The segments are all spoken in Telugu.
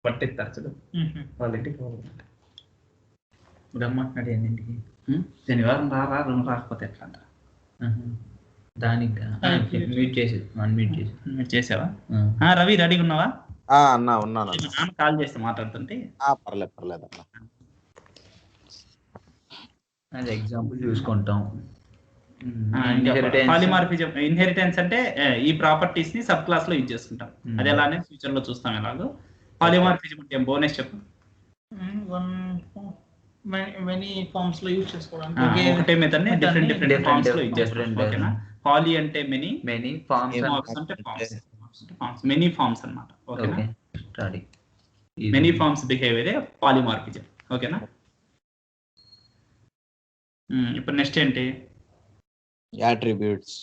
పట్టిస్తారు చూడు వాళ్ళ ఇంటికి రమ్మంటున్నాడు ఎన్నింటికి శనివారం రాకపోతే ఎట్లా అంట దానికి మీట్ చేసి మీట్ చేసావా రవి రెడీగా ఉన్నావా అన్నా ఉన్నాను నాన్న కాల్ చేస్తే మాట్లాడుతుంటే పర్లేదు అన్న అది ఎగ్జాంపుల్ చూసుకుంటాం ఇన్హెరిటెన్స్ అంటే ఈ ప్రాపర్టీస్ ని సబ్ క్లాస్ లో యూజ్ చేసుకుంటాం అది ఎలా అనేది ఫ్యూచర్ లో చూస్తాం ఎలాగో పాలిమార్ఫిజం అంటే బోనస్ చెప్పు మెనీ ఫార్మ్స్ లో యూజ్ చేసుకోవడానికి ఒకటే మెథడ్ ని డిఫరెంట్ ఫార్మ్స్ లో యూజ్ చేసుకుంటాం ఓకేనా పాలి అంటే మెనీ ఫార్మ్స్ అంటే ఫార్మ్స్ మెనీ ఫార్మ్స్ అన్నమాట ఓకేనా మెనీ ఫార్మ్స్ బిహేవియర్ పాలిమార్ఫిజం ఓకేనా ఇప్పుడు నెక్స్ట్ ఏంటి అట్రిబ్యూట్స్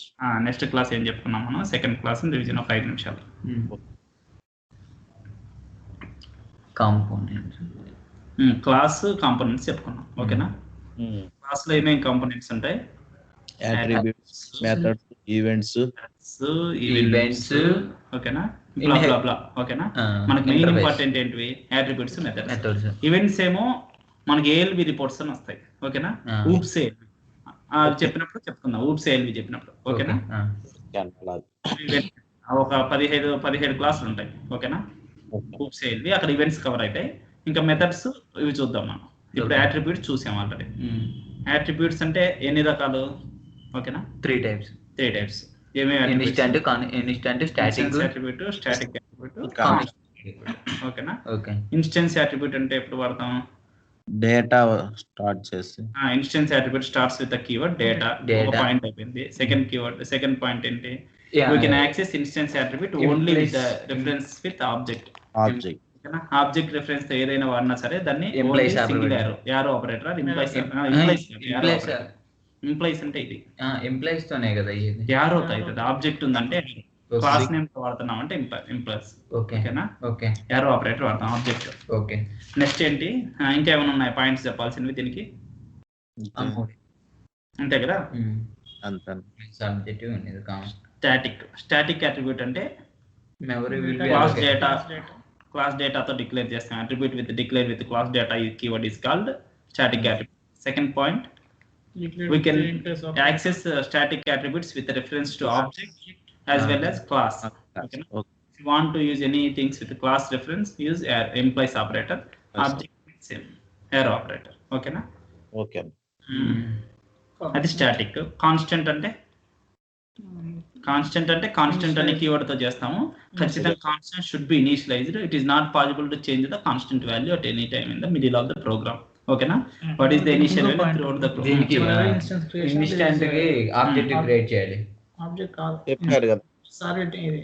నెక్స్ట్ క్లాస్ ఏం చెప్పుకున్నాం మనం సెకండ్ క్లాస్ రివిజన్ ఒక 5 నిమిషాలు కాంపోనెంట్స్ క్లాస్ కాంపోనెంట్స్ చెప్పుకున్నాం ఓకేనా క్లాస్ లో ఏమేం కాంపోనెంట్స్ ఉంటాయి అట్రిబ్యూట్స్ మెథడ్స్ ఈవెంట్స్ ఓకేనా బ్లా బ్లా బ్లా ఓకేనా మనకి మెయిన్ ఇంపార్టెంట్ ఏంటివి అట్రిబ్యూట్స్ మెథడ్స్ ఈవెంట్స్ ఏమో మనకి ఏఎల్వి రిపోర్ట్స్ అని వస్తాయి ఓకేనా ఊప్స్ ఏఎల్వి చెప్పినప్పుడు చెప్పుకుందాం ఊప్స్ ఏఎల్వి చెప్పినప్పుడు ఓకేనా ఒక 17 క్లాసులు ఉంటాయి ఓకేనా ఊప్స్ ఏఎల్వి అక్కడ ఈవెంట్స్ కవర్ అవుతాయి ఇంకా మెథడ్స్ ఇవి చూద్దాం మనం ఇప్పుడు అట్రిబ్యూట్స్ చూసాం ఆల్రెడీ అట్రిబ్యూట్స్ అంటే ఎన్ని రకాలు ఓకేనా 3 టైప్స్ ఏమేమి ఇన్స్టెంట్ స్టాటిక్ అట్రిబ్యూట్ ఓకేనా ఇన్స్టెన్స్ అట్రిబ్యూట్ అంటే ఎప్పుడు వాడతాం డేటా స్టార్ట్ చేసి instance attribute starts with the keyword data ఒక పాయింట్ అయిపోయింది సెకండ్ పాయింట్ ఏంటి we can access instance attribute only with the reference with object ఓకేనా ఆబ్జెక్ట్ రిఫరెన్స్ తో ఏదైనా వాడినా సరే దాన్ని యారో ఆపరేటర్ ఇంప్లైస్ అంటే ఇది ఇంప్లైస్ తోనే కదా ఇది యారో అవుతుంది ఆబ్జెక్ట్ ఉందంటే క్లాస్ నేమ్ తో వాడుతున్నాం అంటే ఇంప్లైస్ ఓకేనా యారో ఆపరేటర్ వాడతాం ఆబ్జెక్ట్ ఓకే నెక్స్ట్ ఏంటి ఇంకా ఏమైనా ఉన్నాయి పాయింట్స్ చెప్పాల్సినవి దీనికి అంతే కదా స్టాటిక్ అట్రిబ్యూట్ అంటే క్లాస్ డేటాతో డిక్లేర్ చేస్తాం attribute with declare with class data keyword is called static attribute second point we can access static attributes with reference to object as well as class okay if you want to use any things with class reference use implies operator object same arrow operator okay na అది స్టాటిక్ కాన్స్టెంట్ అంటే అనే కీవర్డ్ తో చేస్తాము ఖచ్చితంగా constant should be initialized it is not possible to change the constant value at any time in the middle of the program ఓకేనా what is the initial value throughout the program instance కి ఆబ్జెక్ట్ క్రియేట్ చేయాలి ఆబ్జెక్ట్ కాదు చెప్పారు కదా సారీ ఇది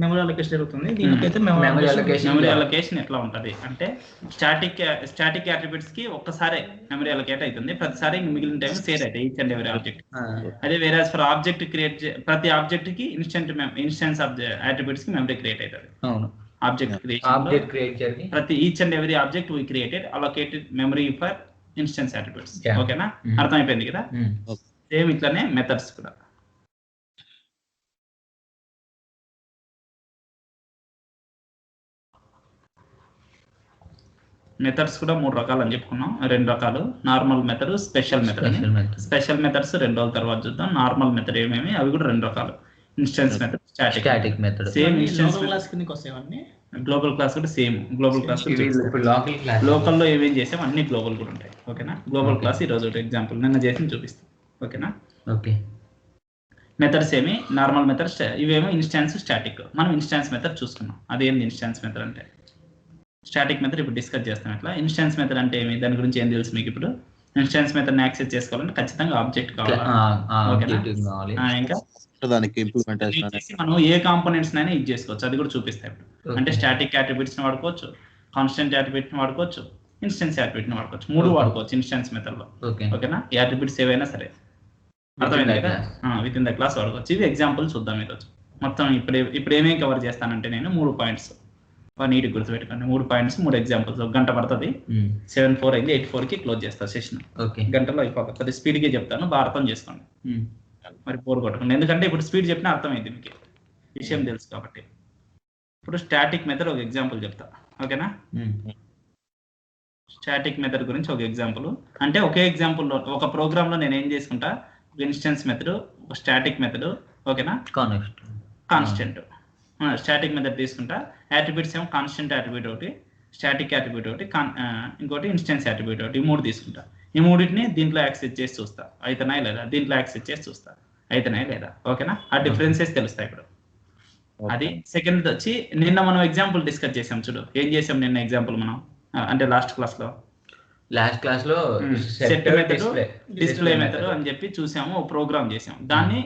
మెమరీ అలొకేషన్ జరుగుతుంది దీనికైతే మెమరీ అలొకేషన్ ఎట్లా ఉంటది అంటే స్టాటిక్ అట్రిబ్యూట్స్ కి ఒక్కసారి మెమరీ అలొకేట్ అవుతుంది ప్రతిసారి మిగిలిన టైం షేర్ అవుతాయి ఈచ్ అండ్ ఎవరీ ఆబ్జెక్ట్ అదే వేరేస్ ఫర్ ఆబ్జెక్ట్ క్రియేట్ ప్రతి ఆబ్జెక్ట్ కి ఇన్స్టెన్స్ అట్రిబ్యూట్స్ కి మెమరీ క్రియేట్ అవుతుంది అవును ఆబ్జెక్ట్ క్రియేట్ ప్రతి each and every object we created allocated memory for instance attributes ఓకేనా అర్థమైపోయింది కదా సేమ్ ఇట్లానే మెథడ్స్ కూడా మెథడ్స్ కూడా 3 రకాలు అని చెప్పుకున్నాం 2 రకాలు normal method special method special methods 2 రోజుల తర్వాత చూద్దాం నార్మల్ మెథడ్ ఏమేమి అవి కూడా 2 రకాలు instance method static method same instance class కిందకి వస్తాయన్నీ గ్లోబల్ క్లాస్ కూడా సేమ్ గ్లోబల్ క్లాస్ లోకల్ లో ఏమేం చేసాం అన్ని గ్లోబల్ కూడా ఉంటాయి ఓకేనా గ్లోబల్ క్లాస్ ఈ రోజు ఎగ్జాంపుల్ నిన్న చేసి చూపిస్తాం ఓకేనా ఓకే మెథడ్స్ ఏమి నార్మల్ మెథడ్ ఇవేమో ఇన్స్టాన్స్ స్టాటిక్ మనం ఇన్స్టాన్స్ మెథడ్ చూసుకున్నాం అదేంది ఇన్స్టాన్స్ మెథడ్ అంటే స్టాటిక్ మెథడ్ ఇప్పుడు డిస్కస్ చేస్తాం ఇట్లా ఇన్స్టాన్స్ మెథడ్ అంటే ఏమి దాని గురించి ఏం తెలుసు మీకు ఇప్పుడు ఇన్స్టాన్స్ మెథడ్ ని యాక్సెస్ చేసుకోవాలంటే ఖచ్చితంగా ఆబ్జెక్ట్ కావాలి ఇంకా దానికి ఇంప్లిమెంటేషన్ మనం ఏ కాంపోనెంట్స్ నైనా యూజ్ చేసుకోవచ్చు అది కూడా చూపిస్తాయి ఇప్పుడు అంటే స్టాటిక్ అట్రిబ్యూట్స్ ని వాడుకోవచ్చు కాన్స్టెంట్ అట్రిబ్యూట్ ని వాడుకోవచ్చు ఇన్స్టెన్స్ అట్రిబ్యూట్ ని వాడుకోవచ్చు 3 వాడుకోవచ్చు ఇన్స్టెన్స్ మెథడ్ లో ఓకేనా ఈ అట్రిబ్యూట్స్ ఏవైనా సరే అర్థమైంది కదా విత్ ఇన్ ద క్లాస్ వాడుకోవచ్చు ఇవి ఎగ్జాంపుల్ చూద్దాం ఈరోజు మొత్తం ఇప్పుడు ఏమేమి కవర్ చేస్తానంటే నేను 3 పాయింట్స్ నీట్ గుర్తుపెట్టుకోండి 3 పాయింట్స్ 3 ఎగ్జాంపుల్స్ 1 గంట పడుతుంది 7:04 అయింది 8:04 కి క్లోజ్ చేస్తా సెషన్ గంటలో అయిపోతుంది కొద్దిగా స్పీడ్ గా చెప్తాను బాగా అర్థం చేసుకోండి మరి బోర్ కొట్టకండి ఎందుకంటే ఇప్పుడు స్పీడ్ చెప్పినా అర్థమైంది మీకు విషయం తెలుసు కాబట్టి ఇప్పుడు స్టాటిక్ మెథడ్ ఒక ఎగ్జాంపుల్ చెప్తా ఓకేనా. స్టాటిక్ మెథడ్ గురించి ఒక ఎగ్జాంపుల్, అంటే ఒకే ఎగ్జాంపుల్లో ఒక ప్రోగ్రామ్ లో నేను ఏం చేసుకుంటా, ఒక ఇన్స్టెన్స్ మెథడ్, ఒక స్టాటిక్ మెథడ్, ఓకేనా, కాన్స్టెంట్. స్టాటిక్ మెథడ్ తీసుకుంటా, యాట్రిబ్యూట్స్ ఏమో కాన్స్టెంట్ యాట్రిబ్యూట్ ఒకటి, స్టాటిక్ యాట్రిబ్యూట్ ఒకటి, ఇంకోటి ఇన్స్టెన్స్ యాట్రిబ్యూట్ ఒకటి, ఈ 3 తీసుకుంటా. ఈ 3టిని దీంట్లో యాక్సెస్ చేసి చూస్తా అయితేనా లేదా, దీంట్లో యాక్సెస్ చేసి చూస్తా అయితేనా లేదా, ఓకేనా. ఆ డిఫరెన్సెస్ తెలుస్తాయి ఇప్పుడు. అది సెకండ్ వచ్చి నిన్న మనం ఎగ్జాంపుల్ డిస్కస్ చేసాం చూడు, ఏం చేసాం నిన్న ఎగ్జాంపుల్ మనం, అంటే లాస్ట్ క్లాస్ లో సెట్ మెథడ్, డిస్ప్లే మెథడ్ అని చెప్పి చూసాము, ప్రోగ్రామ్ చేసాము. దాన్ని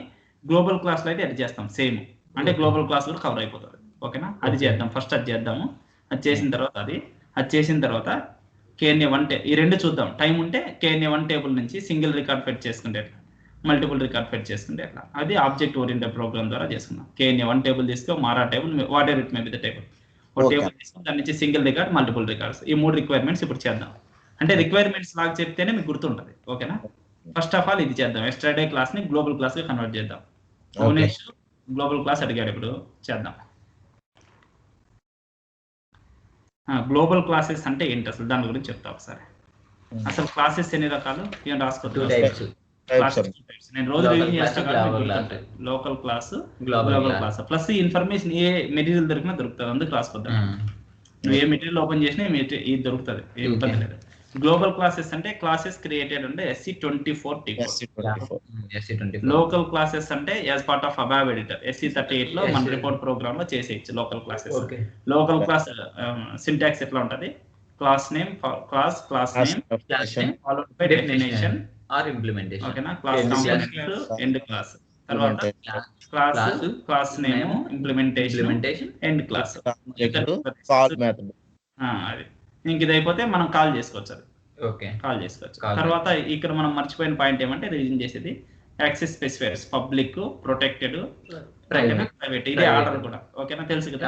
గ్లోబల్ క్లాస్ లో అయితే అది చేస్తాం సేమ్, అంటే గ్లోబల్ క్లాస్ కూడా కవర్ అయిపోతుంది, ఓకేనా. అది చేద్దాం ఫస్ట్, అది చేద్దాము. అది చేసిన తర్వాత అది చేసిన తర్వాత KNA1 ఈ 2 చూద్దాం. టైం ఉంటే KNA1 టేబుల్ నుంచి సింగిల్ రికార్డ్ ఫెచ్ చేసుకుంటే ఎట్లా, మల్టిపుల్ రికార్డ్ ఫెచ్ చేసుకుంటే ఎట్లా, అది ఆబ్జెక్ట్ ఓరియంటెడ్ ప్రోగ్రామ్ ద్వారా చేసుకుందాం. KNA1 టేబుల్ తీసుకో, MARA table, whatever it may be the table, ఒక టేబుల్ తీసుకొని దాని నుంచి సింగిల్ రికార్డ్, మల్టిపుల్ రికార్డ్స్, ఈ 3 రిక్వైర్మెంట్స్ ఇప్పుడు చేద్దాం. అంటే రిక్వైర్మెంట్స్ లాగా చెప్తేనే మీకు గుర్తుంటది, ఓకేనా. ఫస్ట్ ఆఫ్ ఆల్ ఇది చేద్దాం, ఎస్టర్డే క్లాస్ ని గ్లోబల్ క్లాస్ గా కన్వర్ట్ చేద్దాం. గ్లోబల్ క్లాస్ అడిగాడు, ఇప్పుడు చేద్దాం. గ్లోబల్ క్లాసెస్ అంటే ఏంటి అసలు, దాని గురించి చెప్తా ఒకసారి. అసలు క్లాసెస్ ఎన్ని రకాలు ఏం రాసుకోవచ్చు, నేను రోజు రివ్యూ చేస్తాను. Local class, global class, plus ఈ ఇన్ఫర్మేషన్ ఏ మెటీరియల్ దొరికినా దొరుకుతుంది, అందుకు రాసుకోద్దాం. నువ్వు ఏ మెటీరియల్ ఓపెన్ చేసినా ఇది దొరుకుతుంది, ఏం ఇబ్బంది లేదు. గ్లోబల్ క్లాసెస్ అంటే క్లాసెస్ క్రియేటెడ్ అంటే SC24. లోకల్ క్లాసెస్ అంటే as part of above editor SC38 లో మన రిపోర్ట్ ప్రోగ్రామ్ లో చేసేయచ్చు local classes. Local class syntax ఎట్లా ఉంటది, class name, class name followed by definition or implementation, ఓకేనా. క్లాస్ కాంపోనెంట్, ఎండ్ క్లాస్, తర్వాత class name, implementation, end class, అది. ఇంక ఇది అయిపోతే మనం కాల్ చేసుకోవచ్చు, అది కాల్ చేసుకోవచ్చు. తర్వాత ఇక్కడ మనం మర్చిపోయిన పాయింట్ ఏమంటే రివిజన్ చేసేది access specifiers, public, protected, private. ఇది ఆర్డర్ కూడా, ఓకేనా, తెలుసు కదా.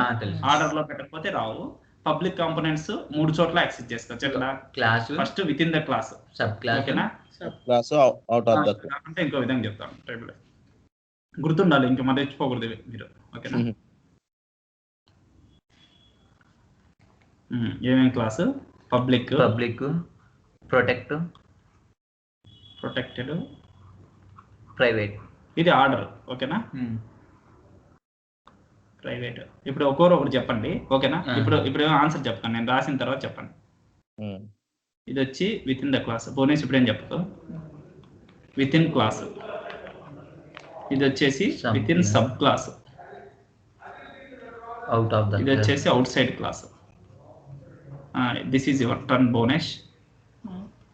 ఆర్డర్ లో పెట్టకపోతే రావు. పబ్లిక్ కాంపోనెంట్స్ 3 చోట్ల యాక్సెస్ చేసుకోవచ్చు. ఎట్లా, class first within the class, sub class, ఓకేనా, class out of the class. అంటే ఇంకో విధంగా చెప్తాను, టేబుల్ గుర్తుండాలి, ఇంకా మర్చిపోకూడదు మీరు, ఓకేనా. ఏమేమి క్లాసు, పబ్లిక్, ప్రొటెక్టెడ్, ప్రైవేట్. ఇది ఆర్డర్, ఓకేనా. ప్రైవేట్. ఇప్పుడు ఒకటి చెప్పండి, ఓకేనా. ఇప్పుడు ఆన్సర్ చెప్తాను, నేను రాసిన తర్వాత చెప్పండి. ఇది వచ్చి with in the class, bonus ఇప్పుడు ఏం చెప్పదు, విత్ ఇన్ క్లాస్. ఇది వచ్చేసి విత్ ఇన్ సబ్ క్లాస్, ఇది వచ్చేసి out side class. This is your turn bonus,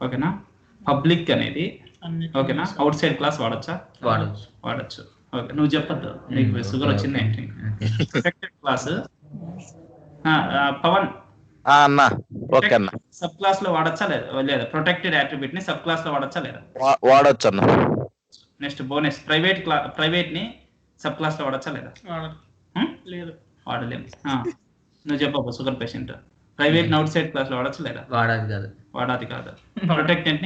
ఓకేనా. పబ్లిక్ అనేది, ఓకేనా, అవుట్ సైడ్ క్లాస్ వాడచ్చా, వాడచ్చు, ఓకే. నువ్వు చెప్పద్దు, నీకు షుగర్ వచ్చింది ఏంటి. Protected class, Pavan sub class లో వాడచ్చా లేదా, ప్రొటెక్టెడ్ యాట్రిబ్యూట్ ని సబ్ క్లాస్ లో వాడచ్చా లేదా, వాడచ్చు అన్న. నెక్స్ట్ బోనస్, ప్రైవేట్ ని సబ్ క్లాస్ లో వాడచ్చా లేదా, లేదు, వాడలేము. నువ్వు చెప్పు, sugar patient, private outside class లో వాడచ్చు లేదా, వాడాది కాదు. ప్రొటెక్టెడ్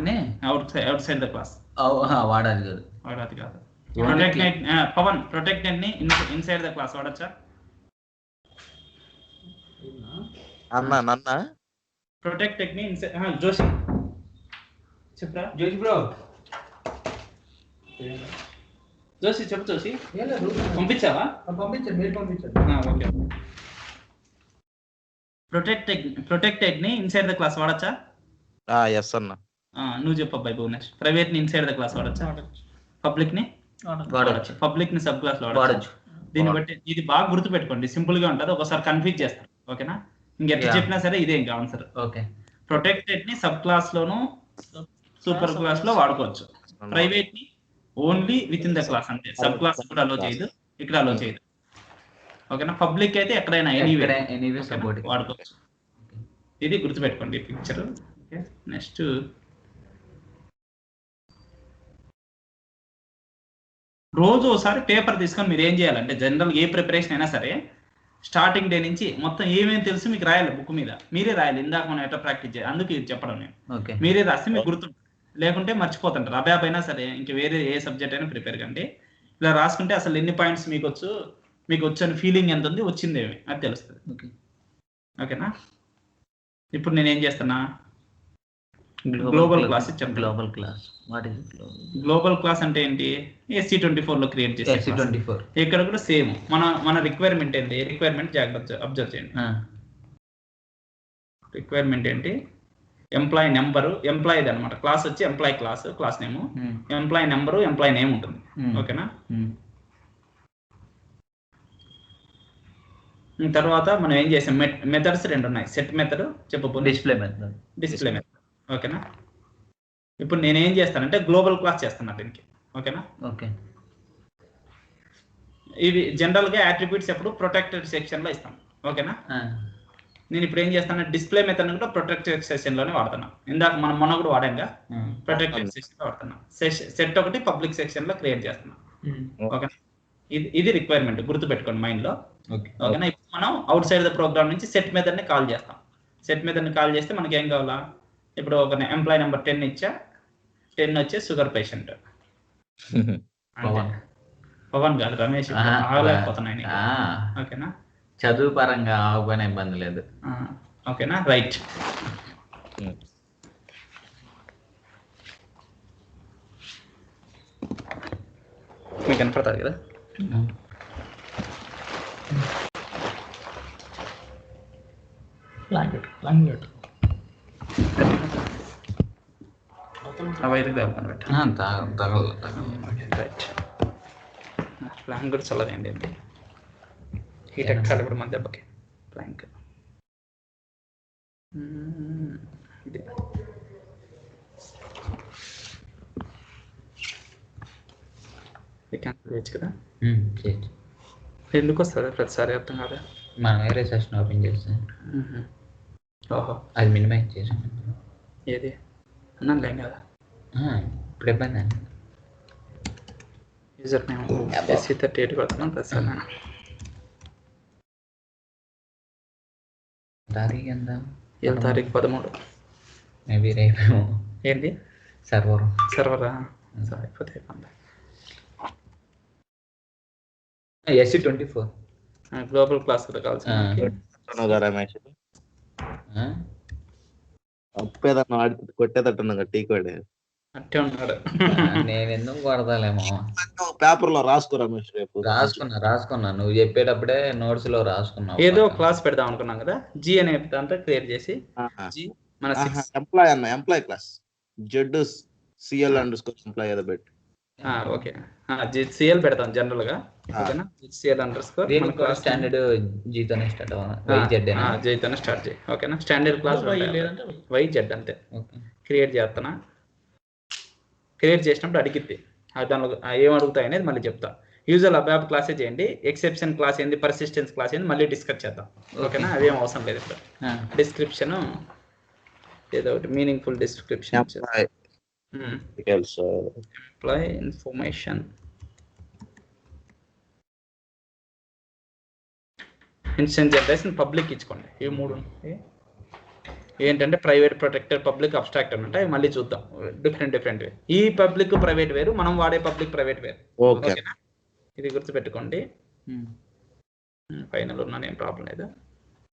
ని అవుట్ సైడ్ ద క్లాస్ వాడాది కాదు. పవన్, ప్రొటెక్టెడ్ ని ఇన్సైడ్ ద క్లాస్ వాడచ్చా, ప్రొటెక్టెడ్ ని జోషి చెప్పరా, జోషి చెప్పు, జోషి పంపించావా, ఓకే. ప్రొటెక్టెడ్ ని ఇన్సైడ్ ద క్లాస్ వాడచ్చా, ఎస్ అన్న. నువ్వు చెప్పు అబ్బాయి భువనేష్. ప్రైవేట్ ని ఇన్సైడ్ ద క్లాస్ వాడచ్చా, పబ్లిక్ ని వాడచ్చు, పబ్లిక్ ని సబ్ క్లాస్ లో వాడచ్చు. దీన్ని బట్టి ఇది బాగా గుర్తు పెట్టుకోండి, సింపుల్ గా ఉంటది, ఒకసారి కన్ఫ్యూజ్ చేస్తారు, ఓకేనా. ఇంకెట్లా చెప్పినా సరే ఇదే ఇంకా ఆన్సర్. ప్రొటెక్టెడ్ ని సబ్ క్లాస్ లోను సూపర్ క్లాస్ లో వాడుకోవచ్చు. ప్రైవేట్ ని only with in the class, అంటే సబ్ క్లాస్ కూడా అలో చేయదు, ఇక్కడ అలో చేయదు, ఓకేనా. పబ్లిక్ అయితే ఎక్కడైనా ఎనీవే వాడుకోవచ్చు. ఇది గుర్తుపెట్టుకోండి పిక్చర్. నెక్స్ట్ రోజు ఒకసారి పేపర్ తీసుకొని మీరు ఏం చేయాలంటే, జనరల్ ఏ ప్రిపరేషన్ అయినా సరే స్టార్టింగ్ డే నుంచి మొత్తం ఏమేమి తెలుసు మీకు రాయాలి, బుక్ మీద మీరే రాయాలి. ఇందాక మనం ఎట్లా ప్రాక్టీస్ చేయాలి, అందుకు ఇది చెప్పడం నేను. మీరే రాస్తే మీకు గుర్తుంటుంది, లేకుంటే మర్చిపోతుంటారు. అబ్బాయి అయినా సరే ఇంక వేరే ఏ సబ్జెక్ట్ అయినా ప్రిపేర్ కంటే ఇలా రాసుకుంటే అసలు ఎన్ని పాయింట్స్ మీకు వచ్చు అని ఫీలింగ్ ఎంత ఉంది, వచ్చిందేమి అది తెలుస్తుంది. ఓకేనా. ఇప్పుడు నేను ఏం చేస్తున్నా, గ్లోబల్ క్లాస్ ఇచ్చాను. Global class what is global class అంటే ఏంటి, SC24 లో క్రియేట్ చేసే SC24. ఇక్కడ కూడా సేమ్ మన రిక్వైర్మెంట్ ఏంటి, రిక్వైర్మెంట్ జాగ్రత్త అబ్జర్వ్ చేయండి. రిక్వైర్మెంట్ ఏంటి, ఎంప్లాయీ నెంబరు, ఎంప్లాయీది అనమాట. క్లాస్ వచ్చి employee class, class name, employee number, employee name ఉంటుంది. ఓకేనా. తర్వాత మనం ఏం చేసాం, మెథడ్స్ 2 ఉన్నాయి. సెట్ మెథడ్ చెప్పు, డిస్ప్లే మెథడ్, డిస్ప్లే మెథడ్. ఓకేనా. ఇప్పుడు నేను ఏం చేస్తానంటే గ్లోబల్ క్లాస్ చేస్తున్నా దీనికి. ఓకేనా. ఓకే. ఇవి జనరల్ గా అట్రిబ్యూట్స్ ఎప్పుడు ప్రొటెక్టెడ్ సెక్షన్ లో ఇస్తాం. ఓకేనా. నేను ఇప్పుడు ఏం చేస్తాను, డిస్ప్లే మెథడ్ కూడా ప్రొటెక్టెడ్ సెక్షన్ లోనే వాడుతున్నా. ఇందాక మనం మొన్న కూడా వాడాంగా, ప్రొటెక్టెడ్ సెక్షన్ లో వాడుతున్నా. సెట్ ఒకటి పబ్లిక్ సెక్షన్ లో క్రియేట్ చేస్తున్నా. ఓకేనా. ఇది రిక్వైర్మెంట్, గుర్తుపెట్టుకోండి మైండ్ లో. ఓకేనా. ఇప్పుడు మనం అవుట్ సైడ్ ద ప్రోగ్రామ్ నుంచి సెట్ మెథడ్ ని కాల్ చేస్తాం. సెట్ మెథడ్ ని కాల్ చేస్తే మనకి ఏం కావాలా, ఇప్పుడు ఒక ఎంప్లాయీ నెంబర్ 10 ఇచ్చా, 10 వచ్చే షుగర్ పేషెంట్. పవన్ కాదు, రమేష్. ఆగలేకపోతున్నాయి. ఓకేనా. చదువు పరంగా ఆగుపోయిన ఇబ్బంది లేదు. ఓకేనా. రైట్. మీకు కనపడుతుంది కదా. ప్లాన్ కూడా చల్లదండి, హీట్ ఎక్కాలి ఇప్పుడు మన దెబ్బకి. ప్లాంక్ ఇది చేయొచ్చు కదా. ఎందుకు వస్తుంది ప్రతిసారి అర్థం కాదా. మనం వేరే సెషన్ ఓపెన్ చేస్తాం. ఓహో, అది మినిమైజ్ చేసాం. ఏది అన్నాం కదా ఇప్పుడు ఇబ్బంది అండి. యూజర్ నేమ్ SC38 కొడుతున్నాం. ప్రతిసారి తారీఖు ఎంత, తారీఖు 13. మేబీ రేపేమో. ఏంటి సర్వరా అయిపోతే SC24 గ్లోబల్ క్లాస్ కూడా కావాల్సి. రమేష్ అప్పేదన్నా కొట్టేదట్టున్నా టీ కొడే అట్టే ఉన్నాడు. నేను ఎందుకు కొడతాలేమో. పేపర్ లో రాసుకో రమేష్. రేపు రాసుకున్నా నువ్వు చెప్పేటప్పుడే నోట్స్ లో రాసుకున్నా. ఏదో క్లాస్ పెడదాం అనుకున్నాం కదా, జీ అనే దాంతో క్రియేట్ చేసి మన ఎంప్లాయీ క్లాస్ ZCL_, ఎంప్లాయీ ఏదో పెట్టి. ఓకే, ZCL పెడతాం జనరల్ గా. ఓకేనా. ZCL_. స్టాండర్డ్ జీతోనే స్టార్ట్ అవ్వాలి, జైతోనే స్టార్ట్ చేయి. ఓకేనా. స్టాండర్డ్ క్లాస్ YZ అంతే. క్రియేట్ చేస్తానా, క్రియేట్ చేసినప్పుడు అడిగిద్ది దానిలో ఏం అడుగుతాయి అనేది మళ్ళీ చెప్తా. యూజువల్ అబ్యాప్ క్లాసే చేయండి. ఎక్సెప్షన్ క్లాస్ ఏంది, పర్సిస్టెన్స్ క్లాస్ ఏంది మళ్ళీ డిస్కస్ చేద్దాం. ఓకేనా. అవేం అవసరం లేదు ఇప్పుడు. డిస్క్రిప్షన్ ఏదో ఒకటి meaningful description, employee information, instance generation, public ఇచ్చుకోండి. ఇవి 3 ఏంటంటే ప్రైవేట్, ప్రొటెక్టెడ్, పబ్లిక్, అబ్స్ట్రాక్ట్ అన్నట్టు. అవి మళ్ళీ చూద్దాం. డిఫరెంట్ ఈ పబ్లిక్ ప్రైవేట్ వేరు, మనం వాడే పబ్లిక్ ప్రైవేట్ వేరు. ఓకేనా. ఇది గుర్తుపెట్టుకోండి. ఫైనల్ ఉన్నాను, ఏం ప్రాబ్లం లేదు.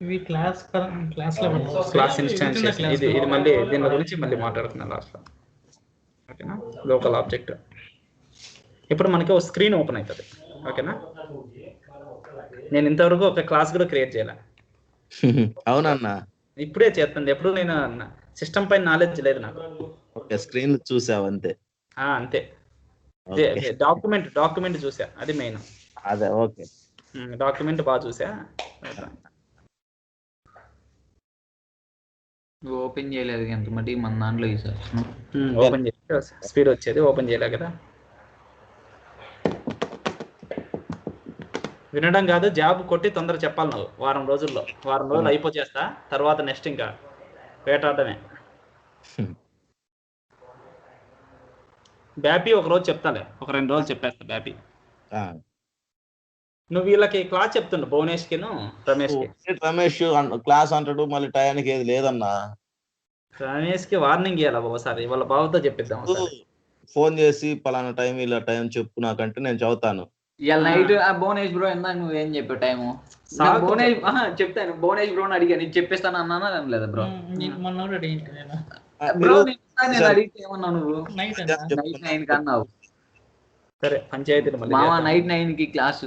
ఇవి క్లాస్ ఇన్స్టాన్స్. ఇది మళ్ళీ దీని గురించి మళ్ళీ మాట్లాడుతున్నాను లాస్ట్ లో. ఓకేనా. Local object. ఇప్పుడు మనకి ఒక స్క్రీన్ ఓపెన్ అవుతుంది. ఓకేనా. నేను ఇంతవరకు ఒక క్లాస్ కూడా క్రియేట్ చేయాలి. అవునన్నా, ఇప్పుడే చేస్తుంది. ఎప్పుడు నేను సిస్టమ్ పైన నాలెడ్జ్ లేదు నాకు. ఓకే, స్క్రీన్ చూసావు అంతే. అంతే. డాక్యుమెంట్ చూసా, అది మెయిన్. అదే. ఓకే, డాక్యుమెంట్ బాగా చూసా. ఓపెన్ చేయలేదు ఎంత మట్టి మన దాంట్లో ఓపెన్ చేస్తే స్పీడ్ వచ్చేది. ఓపెన్ చేయలే కదా. వినడం కాదు, జాబ్ కొట్టి తొందర చెప్పాలి నువ్వు. వారం రోజులు అయిపోచేస్తా. తర్వాత నెక్స్ట్ ఇంకా వేటాడమే. బ్యాపీ ఒక రోజు చెప్తాలే, ఒక 2 రోజులు చెప్పేస్తా బ్యాపీ. నువ్వు వీళ్ళకి క్లాస్ చెప్తుండు, భువనేష్కి రమేష్ క్లాస్ అంటాడు, మళ్ళీ టయానికి ఏది లేదన్నా. రమేష్కి వార్నింగ్ ఇవ్వాలి ఒకసారి, వాళ్ళ బావతో చెప్పిద్దాం. ఫోన్ చేసి పలానా టైం ఇలా టైం చెప్పు నాకంటే నేను చదువుతాను. ఇవాళ నైట్ భువనేష్ బ్రో ఇందాక నువ్వేం చెప్పావు టైము భువనేష్ చెప్తాను భువనేష్ బ్రో అడిగా నేను చెప్పేస్తాను అన్నానా లేదా బ్రో మొన్న రెడీ బ్రో నేను అడిగితే ఏమన్నావు నువ్వు నైట్ నైట్ 9 కి అన్నావు. సరే పంచాయతీలు మళ్ళీ మామ చేద్దాం. నైట్ 9 కి క్లాస్.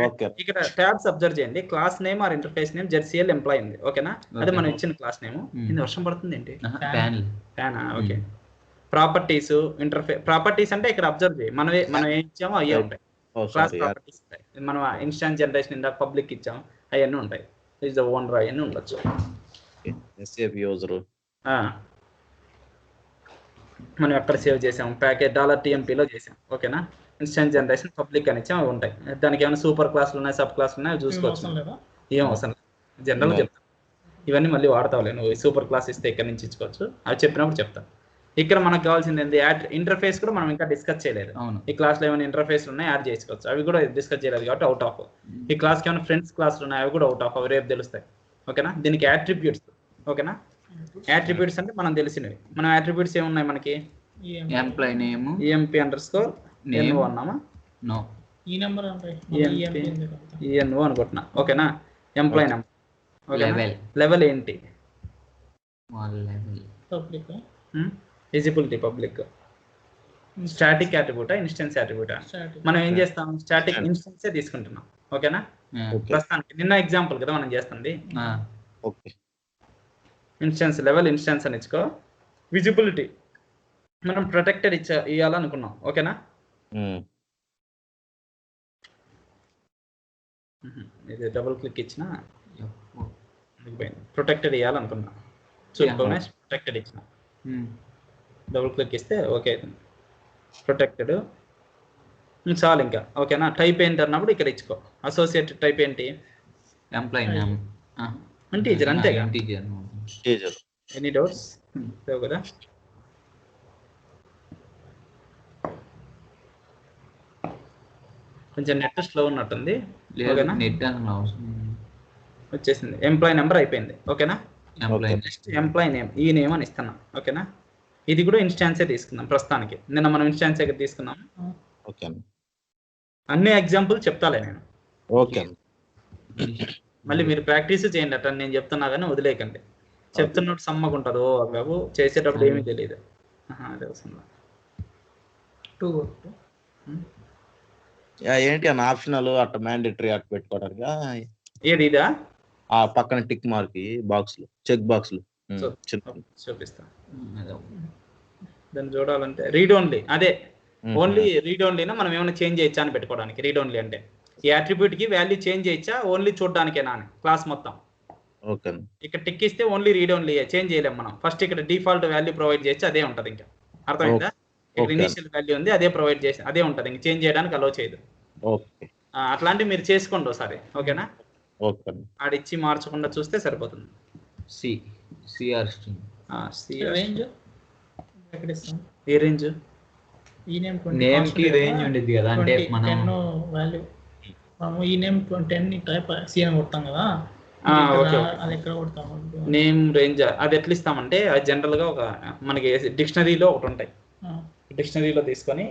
ఓకే ఇక్కడ ట్యాబ్స్ అబ్జర్వ్ చేయండి. Class name or interface name ZCL employee ఉంది. ఓకేనా, అది మనం ఇచ్చిన క్లాస్ నేమ్. ఇది వర్షం పడుతుంది ఏంటి? ఫ్యానా? ఓకే. ప్రాపర్టీస్ ప్రాపర్టీస్ అంటే ఇక్కడ అబ్జర్వ్ చేయి, మనం ఏం ఇచ్చామో అయ్యే ఉంటాయి. క్లాస్ ప్రాపర్టీస్ ఉంటాయి. మనం ఇన్స్టాన్స్ జనరేషన్ ఇందాక పబ్లిక్ ఇచ్చాం, అవన్నీ ఉంటాయి. ఇస్ ద ఓనర్ అవన్నీ ఉండొచ్చు. మనం ఎక్కడ సేవ్ చేసాం? ప్యాకేజ్ $TMPలో చేసాం. ఓకేనా, ఇన్స్టాన్స్ జనరేషన్ పబ్లిక్ అని ఇచ్చాం, అవి ఉంటాయి. దానికి ఏమైనా సూపర్ క్లాసులు ఉన్నాయి, సబ్ క్లాసులు ఉన్నాయి, అవి చూసుకోవచ్చు. ఏం అవసరం లేదు, జనరల్ చెప్తాను. ఇవన్నీ మళ్ళీ వాడతావులే నువ్వు. సూపర్ క్లాస్ ఇస్తే ఇక్కడ నుంచి ఇచ్చుకోవచ్చు, అవి చెప్పినప్పుడు చెప్తాను. ఇక్కడ మనకు కావాల్సింది ఏంటి? ఇంటర్ఫేస్ కూడా మనం ఇంకా డిస్కస్ చేయలేదు. ఈ క్లాస్లో ఏమైనా ఇంటర్ఫేస్ ఉన్నాయి, యాడ్ చేసుకోవచ్చు, అవి కూడా డిస్కస్ చేయలేదు కాబట్టి అవుట్ ఆఫ్. ఈ క్లాస్కి ఏమైనా ఫ్రెండ్స్ క్లాసులు ఉన్నాయి, అవి కూడా అవుట్ ఆఫ్, అవి రేపు తెలుస్తాయి. ఓకేనా, దీనికి యాట్రిబ్యూట్స్. ఓకేనా, యాట్రిబ్యూట్స్ అంటే మనం తెలిసినవి. మనం యాట్రిబ్యూట్స్ ఏమున్నాయి మనకి? ఎంప్లాయ్ నేమ్ EMP_NO అన్నామా? నో, ఈ నెంబర్ ENO అనుకుంటున్నా. ఓకేనా, ఎంప్లాయ్ నెంబర్. లెవెల్ ఏంటి? పబ్లిక్. Visibility public. స్టాటిక్ యాట్రిబ్యూటా, ఇన్స్టెన్స్ యాట్రిబ్యూటా? మనం ఏం చేస్తాం? స్టాటిక్ ఇన్స్టెన్సే తీసుకుంటున్నాం. ఓకేనా, ప్రస్తుతానికి నిన్న ఎగ్జాంపుల్ కదా మనం చేస్తుంది. ఇన్స్టెన్స్ లెవెల్ ఇన్స్టెన్స్ అని ఇచ్చుకో. విజిబిలిటీ మనం ప్రొటెక్టెడ్ ఇవ్వాలనుకున్నాం. ఓకేనా, ఇది డబుల్ క్లిక్ ఇచ్చిన ప్రొటెక్టెడ్ ఇవ్వాలనుకున్నా. చూసుకోవాలి, ప్రొటెక్టెడ్ ఇచ్చిన డబుల్ క్లిక్ ఇస్తే ఓకే అవుతుంది. ప్రొటెక్టెడ్ చాలు ఇంకా. ఓకేనా, టైప్ ఏంటి అన్నప్పుడు ఇక్కడ ఇచ్చుకో. అసోసియేటెడ్ టైప్ ఏంటి? ఎంప్లాయ్ నేమ్ ఇంటీజర్, అంతేగా. ఎనీ డౌట్స్ లేవు కదా? కొంచెం నెట్ స్లో ఉన్నట్టుంది. ఓకేనా, వచ్చేసింది. ఎంప్లాయ్ నెంబర్ అయిపోయింది. ఓకేనా, నెక్స్ట్ ఎంప్లాయ్ నేమ్. ఈ నేమ్ అని ఇస్తున్నాం. ఓకేనా, ఇది కూడా ఇన్స్టాన్సే తీసుకుందాం ప్రస్తుతానికి. నిన్న మనం ఇన్స్టాన్స్ దగ్గర తీసుకున్నాం. అన్ని ఎగ్జాంపుల్ చెప్తాలే నేను. ఓకే, మళ్ళీ మీరు ప్రాక్టీస్ చేయండి. అట్లా నేను చెప్తున్నా కానీ వదిలేకండి. చెప్తున్నట్టు సమ్మగుంటుంది. ఓ బాబు చేసేటప్పుడు ఏమీ తెలియదు. అదే వస్తుందా? ఏంటి అన్న ఆప్షనల్ అట్ట మ్యాండేటరీ అట్ట పెట్టుకోవడానికి? ఏది ఇదా? ఆ పక్కన టిక్ మార్క్ బాక్స్ లో, చెక్ బాక్స్ లో చూపిస్తా. దాన్ని చూడాలంటే రీడ్ ఓన్లీ. అదే ఓన్లీ రీడ్ ఓన్లీనా? మనం ఏమైనా చేంజ్ చేయొచ్చా అని పెట్టుకోవడానికి. రీడ్ ఓన్లీ అంటే ఈ అట్రిబ్యూట్ కి వాల్యూ చేంజ్ చేయొచ్చా, ఓన్లీ చూడడానికేనా అని క్లాస్ మొత్తం. ఓకే, ఇక్కడ టిక్ ఇస్తే ఓన్లీ రీడ్ ఓన్లీ, చేంజ్ చేయలేం మనం. ఫస్ట్ ఇక్కడ డిఫాల్ట్ వాల్యూ ప్రొవైడ్ చేయొచ్చు, అదే ఉంటుంది. ఇంకా అర్థమైందా? ఇక్కడ ఇనిషియల్ వాల్యూ ఉంది, అదే ప్రొవైడ్ చేసి అదే ఉంటుంది. ఇంక చేంజ్ చేయడానికి అలో చేయదు. అట్లాంటివి మీరు చేసుకోండి ఒకసారి. ఓకేనా, ఆడిచ్చి మార్చకుండా చూస్తే సరిపోతుంది. ఏ రేంజ్? ఈ నేమ్ నేమ్ కి రేంజ్ ఉండేది కదా, అంటే మనం వాల్యూ ఈ నేమ్ 10 ని టైప్ సి అని కొడతాం కదా, అది ఎక్కడ కొడతాం? నేమ్ రేంజ్ అది ఎట్లా ఇస్తామంటే, అది జనరల్ గా ఒక మనకి డిక్షనరీలో ఒకటి ఉంటాయి. డిక్షనరీలో తీసుకొని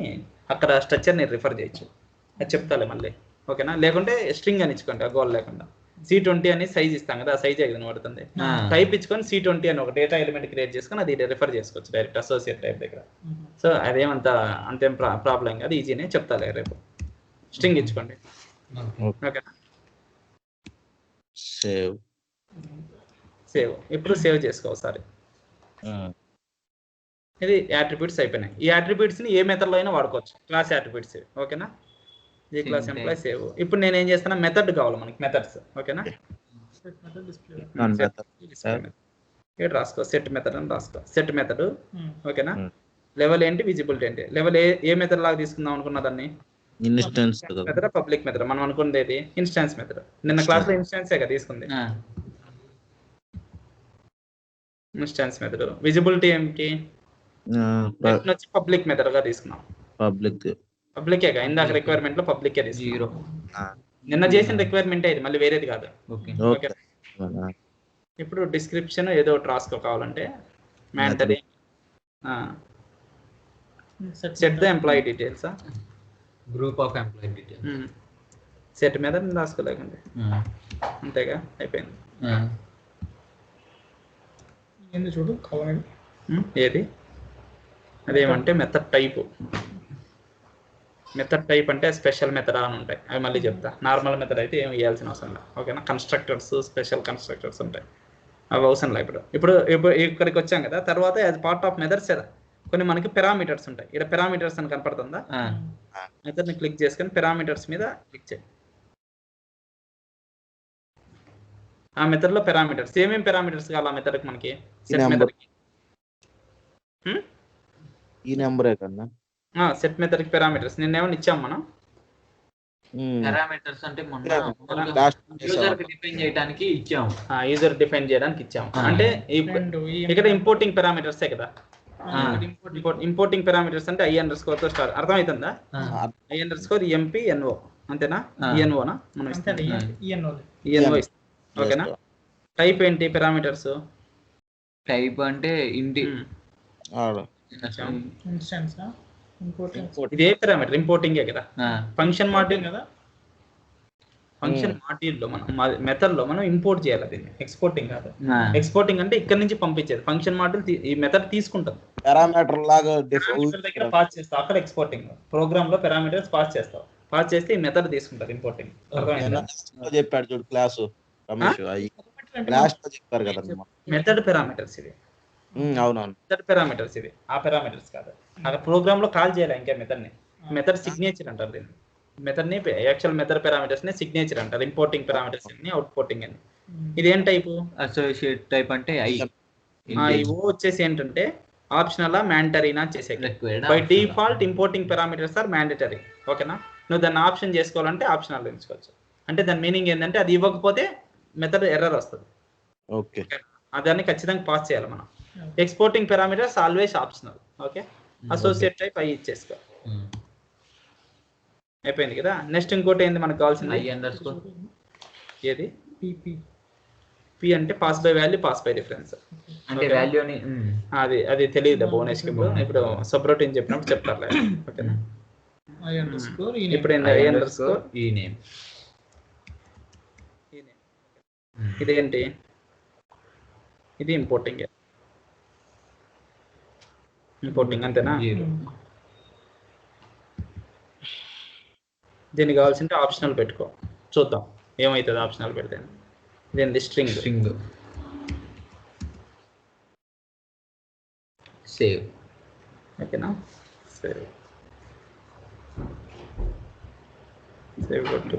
అక్కడ స్ట్రక్చర్ ని రిఫర్ చేయొచ్చు. అది చెప్తాలే మళ్ళీ. ఓకేనా, లేకుంటే స్ట్రింగ్ అని ఇచ్చుకోండి, ఆ గోల్ లేకుండా. C20 అని సైజ్ ఇస్తాం కదా, ఆ సైజ్ ఏదైనా పడుతుంది. టైప్ ఇచ్చుకొని C20 అని ఒక డేటా ఎలిమెంట్ క్రియేట్ చేసుకొని అది రిఫర్ చేసుకోవచ్చు డైరెక్ట్ అసోసియేట్ టైప్ దగ్గర. సో అదేమంత అంతేం ప్రాబ్లం కాదు, ఈజీనే. చెప్తాలే రేపు. స్ట్రింగ్ ఇచ్చుకోండి. ఓకేనా, సేవ్ ఇప్పుడు సేవ్ చేసుకో ఒకసారి. ఇది యాట్రిబ్యూట్స్ అయిపోయినాయి. ఈ యాట్రిబ్యూట్స్ ని ఏ మెథడ్ లో అయినా వాడుకోవచ్చు, క్లాస్ యాట్రిబ్యూట్స్. ఓకేనా, ఈ క్లాస్ ఎంప్లాయ్ సేవ్. ఇప్పుడు నేను ఏం చేస్తాను, మెథడ్ కావాలి మనకి, మెథడ్స్. ఓకేనా, ఇక్కడ రాసుకో, సెట్ మెథడ్ అని రాసుకో. Set method. ఓకేనా, లెవెల్ ఏంటి, విజిబిలిటీ ఏంటి? లెవెల్ ఏ మెథడ్ లాగా తీసుకుందాం అనుకున్నా దాన్ని? Instance method, public method. మనం అనుకున్నది ఏది? Instance method. నిన్న క్లాస్ లో ఇన్స్టాన్సే కదా తీసుకుంది. Instance method. విజిబిలిటీ ఏంటి? వచ్చి పబ్లిక్ మెథడ్ గా తీసుకున్నాం. పబ్లికే గా, ఇందాక రిక్వైర్మెంట్ లో పబ్లికే తీసుకున్నాం. నిన్న చేసిన రిక్వైర్మెంట్ ఇది, మళ్ళీ వేరేది కాదు. ఓకే, ఇప్పుడు డిస్క్రిప్షన్ ఏదో ఒకటి రాసుకో కావాలంటే. Mandatory set the employee details. Group of employee details set మీద రాసుకోలేకండి అంతేగా అయిపోయింది. ఏంది చూడు కావాలి ఏది అదేమంటే మెథడ్ టైప్. మెథడ్ టైప్ అంటే స్పెషల్ మెథడ్ అని ఉంటాయి, అవి మళ్ళీ చెప్తా. నార్మల్ మెథడ్ అయితే ఏమి ఇవ్వాల్సిన అవసరం లేదు, ఓకేనా. కన్స్ట్రక్టర్స్, స్పెషల్ కన్స్ట్రక్టర్స్ ఉంటాయి, అవి అవసరం లేదు. ఇప్పుడు ఇక్కడికి వచ్చాం కదా, తర్వాత యాజ్ పార్ట్ ఆఫ్ మెథడ్స్ కొన్ని మనకి పారామీటర్స్ ఉంటాయి. ఇక్కడ పారామీటర్స్ అని కనపడుతుందా? మెథడ్ని క్లిక్ చేసుకొని పారామీటర్స్ మీద క్లిక్ చేయండి. ఆ మెథడ్ లో పారామీటర్స్ ఏమేమి పారామీటర్స్ కావాలి ఆ మెథడ్కి మనకి? సెట్ మెథడ్కి ఈ నెంబరే కన్నా సెట్ మెథడ్కి పారామీటర్స్ నిన్నేమన్నా ఇచ్చాం మనం. పారామీటర్స్ అంటే డిఫైన్ చేయడానికి ఇచ్చాము, యూజర్ డిఫైన్ చేయడానికి ఇచ్చాము. అంటే ఇక్కడ ఇంపోర్టింగ్ పారామీటర్సే కదా. ఇంపోర్టింగ్ పారామీటర్స్ అంటే i__ తో స్టార్ట్, అర్థమవుతుందా? i__ ఎంపీ ఎన్ఓ అంతేనా? ఈఎన్ఓనా మనం ఈఎన్ఓ ఇస్తాం, ఓకేనా. టైప్ ఏంటి పారామీటర్స్? టైప్ అంటే ఇంటి ఇదే పారామీటర్ ఇంపోర్టింగే కదా. ఫంక్షన్ మాడ్యూల్ కదా, ఫంక్షన్ మాడ్యూల్లో మనం మెథడ్ లో మనం ఇంపోర్ట్ చేయాలి, దీన్ని ఎక్స్పోర్టింగ్ కాదు. ఎక్స్పోర్టింగ్ అంటే ఇక్కడ నుంచి పంపించేది. ఫంక్షన్ మాడ్యూల్ ఈ మెథడ్ తీసుకుంటుంది, పారామీటర్ లాగా దగ్గర పాస్ చేస్తావు, అక్కడ ఎక్స్పోర్టింగ్ ప్రోగ్రామ్ లో పారామీటర్స్ పాస్ చేస్తావు, పాస్ చేస్తే ఈ మెథడ్ తీసుకుంటారు ఇంపోర్టింగ్. చెప్పాడు చూడు క్లాసు రమేష్, క్లాస్ లో చెప్పారు కదా మెథడ్ పారామీటర్స్ ఇది. అవునవును, మెథడ్ పారామీటర్స్ ఇది, ఆ పారామీటర్స్ కాదు. అక్కడ ప్రోగ్రామ్ లో కాల్ చేయాలి ఇంకా మెథడ్ ని. మెథడ్ సిగ్నేచర్ అంటారు దీన్ని. మెథడ్ ని యాక్చువల్ మెథడ్ పారామీటర్స్ ని సిగ్నేచర్ అంటారు. ఇంపోర్టింగ్ పారామీటర్స్ అని, అవుట్పుటింగ్ అని. ఇదేం టైపు? అసోసియేట్ టైప్ అంటే ఓ వచ్చేసి ఏంటంటే ఆప్షనల్ మ్యాండటరీనా చేసే. By default importing parameters are mandatory, ఓకేనా. నువ్వు దాన్ని ఆప్షన్ చేసుకోవాలంటే ఆప్షనల్ ఎంచుకోవచ్చు. అంటే దాని మీనింగ్ ఏంటంటే అది ఇవ్వకపోతే మెథడ్ ఎర్రర్ వస్తుంది, ఓకే. దాన్ని ఖచ్చితంగా పాస్ చేయాలి మనం. Exporting parameters always optional, okay. Associate type అవి ఇచ్చేసుకో, అయిపోయింది కదా. నెక్స్ట్ ఇంకోటి ఏంది మనకు కావాల్సింది? ఏది? పి అంటే pass by value, pass by difference అంటే వాల్యూని అది తెలియదు భువనేష్ కి. ఇప్పుడు సబ్రొటీన్ చెప్పినప్పుడు చెప్తారు, ఓకేనా. ఇప్పుడు ఈ నేమ్ ఇదేంటి? ఇది ఇంపోర్టింగ్ అంతేనా. దీనికి కావాల్సింటే ఆప్షనల్ పెట్టుకో, చూద్దాం ఏమవుతుంది ఆప్షనల్ పెడితే. ఇదేంటి? స్ట్రింగ్. సేవ్, ఓకేనా. సేవ్ కొట్టు.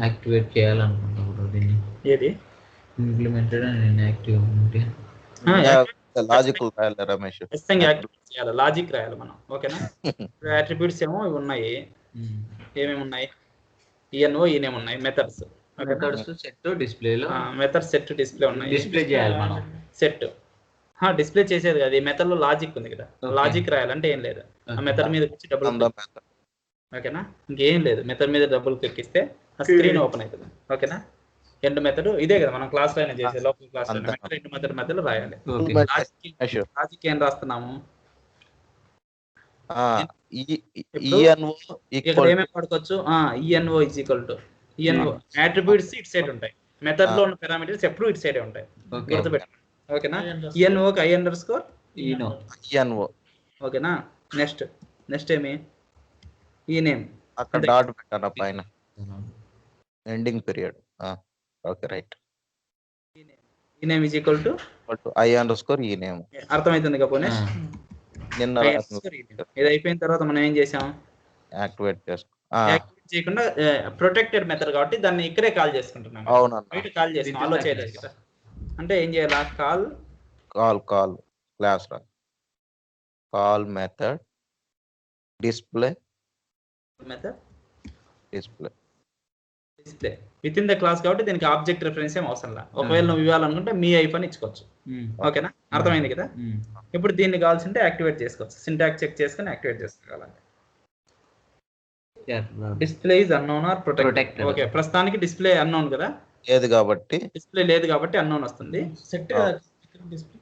యాక్టివేట్ చేయాలనుకుంటా దీన్ని. ఏది? ఇంప్లిమెంటెడ్ అండ్ ఇన్యాక్టివ్ ఉంటే లాజికల్ రాయాలి రమేష్, యాక్టివేట్ చేయాలి, లాజిక్ రాయాలి మనం, ఓకేనా. అట్రిబ్యూట్స్ ఏమో ఇవి ఉన్నాయి. ఏమేమి ఉన్నాయి? ఈఎన్ఓ ఈనేమ్ ఉన్నాయి. మెథడ్స్ సెట్ డిస్ప్లేలో మెథడ్స్ సెట్ డిస్ప్లే ఉన్నాయి. డిస్ప్లే చేయాలి మనం. సెట్ డిస్ప్లే చేసేది కదా, ఈ మెథడ్ లో లాజిక్ ఉంది కదా. లాజిక్ రాయాలంటే ఏం లేదు, ఆ మెథడ్ మీద వచ్చి డబుల్, ఓకేనా. ఇంకేం లేదు, మెథడ్ మీద డబుల్ క్లిక్ ఇస్తే ఆ స్క్రీన్ ఓపెన్ అవుతుంది, ఓకేనా. ఎండ్ మెథడ్ ఇదే కదా మనం క్లాస్ లో చేసే లోకల్ క్లాస్ లో రెండు మెథడ్ మధ్యలో రాయాలి. లాజిక్ ఏం రాస్తున్నాము? ఇక్కడ ఏమేమి వాడుకోవచ్చు? ENO is equal to ENO. Attributes it side ఉంటాయి, మెథడ్ లో ఉన్న పారామీటర్స్ ఎప్పుడు ఇట్ సైడే ఉంటాయి, గుర్తుపెట్టండి, ఓకేనా. ఈఎన్ఓకి i__ ఈఎన్ఓ, ఓకేనా. నెక్స్ట్ ఏమి? ఈ నేమ్ అక్కడ డాట్ పెట్టాను పైన, ఎండింగ్ పీరియడ్, ఓకే రైట్. ఈ name is equal to i__ ఈ నేమ్. అర్థమవుతుంది కదా పునేష్? నిన్న ఇది అయిపోయిన తర్వాత మనం ఏం చేసాం? యాక్టివేట్ చేయకుండా ప్రొటెక్టెడ్ మెథడ్ కాబట్టి దాన్ని ఇక్కడే కాల్ చేసుకుంటున్నాం. బయట కాల్ చేసాం, అలో చేయలేదు కదా. అంటే ఏం చేయాలి? కాల్ క్లాస్ రా, call method display with in the class కాబట్టి దీనికి ఆబ్జెక్ట్ రిఫరెన్స్ ఏం అవసరం లేదు. ఒకవేళ నువ్వు ఇవ్వాలనుకుంటే మీ ఐఫోన్ ఇచ్చుకోవచ్చు, ఓకేనా. అర్థమైంది కదా. ఇప్పుడు దీన్ని కావాల్సింటే యాక్టివేట్ చేసుకోవచ్చు, సింటాక్స్ చెక్ చేసుకుని యాక్టివేట్ చేసుకోవాలంటే. Display is unknown or protected. Okay, ప్రస్తుతానికి డిస్ప్లే అన్నోన్ కదా, లేదు కాబట్టి డిస్ప్లే లేదు కాబట్టి అన్నోన్ వస్తుంది. సెట్ డిస్ప్లే